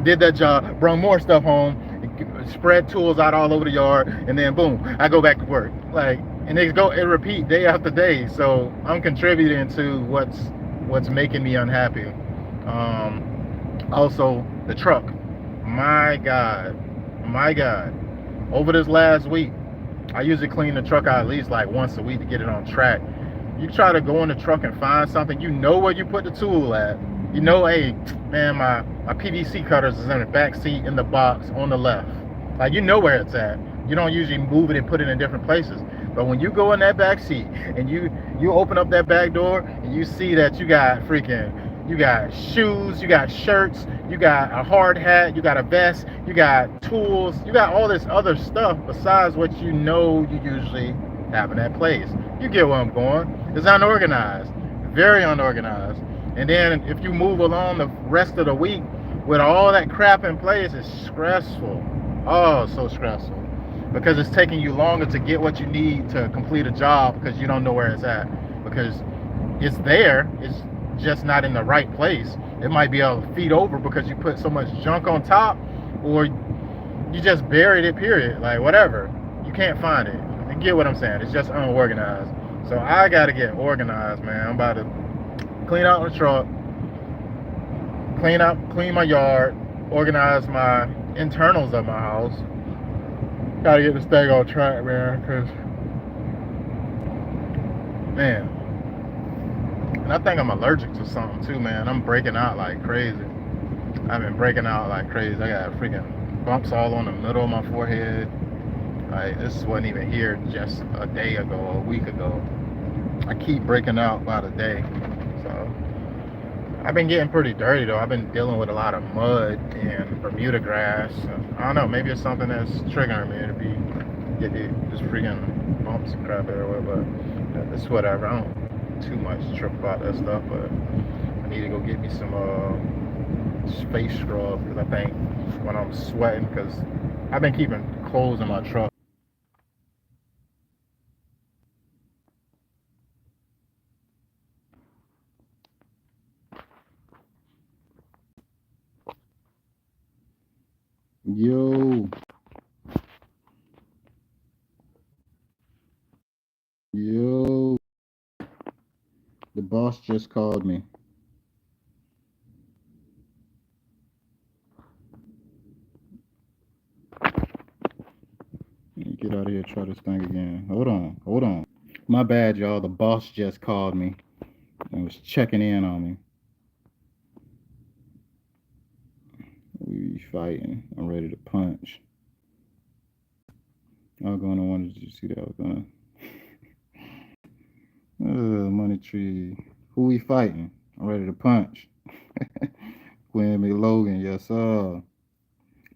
Did that job, brought more stuff home, spread tools out all over the yard, and then boom, I go back to work. Like, and it repeat day after day. So I'm contributing to what's making me unhappy. Also the truck. My God. Over this last week, I usually clean the truck out at least like once a week to get it on track. You try to go in the truck and find something, you know where you put the tool at. You know, hey, man, my PVC cutters is in the back seat in the box on the left. Like, you know where it's at. You don't usually move it and put it in different places. But when you go in that back seat and you open up that back door and you see that you got shoes, you got shirts, you got a hard hat, you got a vest, you got tools, you got all this other stuff besides what you know you usually have in that place. You get where I'm going. It's unorganized, very unorganized. And then if you move along the rest of the week with all that crap in place, it's stressful. Oh, so stressful. Because it's taking you longer to get what you need to complete a job because you don't know where it's at. Because it's there, it's just not in the right place. It might be a feet over because you put so much junk on top, or you just buried it, period. Like, whatever. You can't find it. You get what I'm saying? It's just unorganized. So I gotta get organized, man. I'm about to clean out the truck, clean my yard, organize my internals of my house. Gotta get this thing on track, man, because, man, and I think I'm allergic to something too, man. I'm breaking out like crazy. I've been breaking out like crazy. I got freaking bumps all on the middle of my forehead. Like, this wasn't even here just a day ago, a week ago. I keep breaking out by the day. So I've been getting pretty dirty though. I've been dealing with a lot of mud and Bermuda grass. I don't know, maybe it's something that's triggering me to get this freaking bumps and crap everywhere, but it's whatever. I don't too much trip about that stuff, but I need to go get me some face scrub, because I think when I'm sweating, because I've been keeping clothes in my truck. Yo, the boss just called me. Get out of here, try this thing again. Hold on. My bad, y'all. The boss just called me and was checking in on me. We fighting. I'm ready to punch. I was going to wonder, did you see that I was going money tree. Who we fighting? I'm ready to punch. Quinn McLogan, yes sir.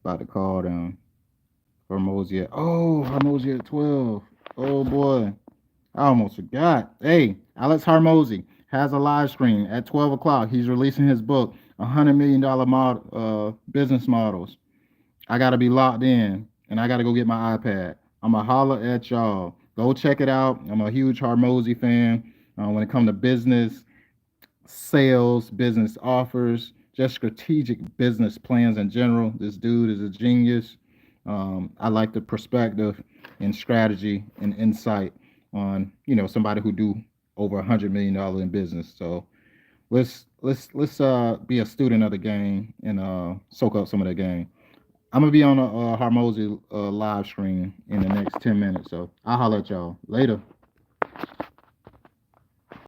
About to call them. Hermosi at 12. Oh boy. I almost forgot. Hey, Alex Hormozi has a live stream at 12 o'clock. He's releasing his book, $100 million business models. I got to be locked in, and I got to go get my iPad. I'm going to holler at y'all. Go check it out. I'm a huge Hormozi fan. When it comes to business, sales, business offers, just strategic business plans in general, this dude is a genius. I like the perspective and strategy and insight on, somebody who do over $100 million in business. So let's be a student of the game and soak up some of the game. I'm gonna be on a Harmozy live stream in the next 10 minutes, so I'll holler at y'all later.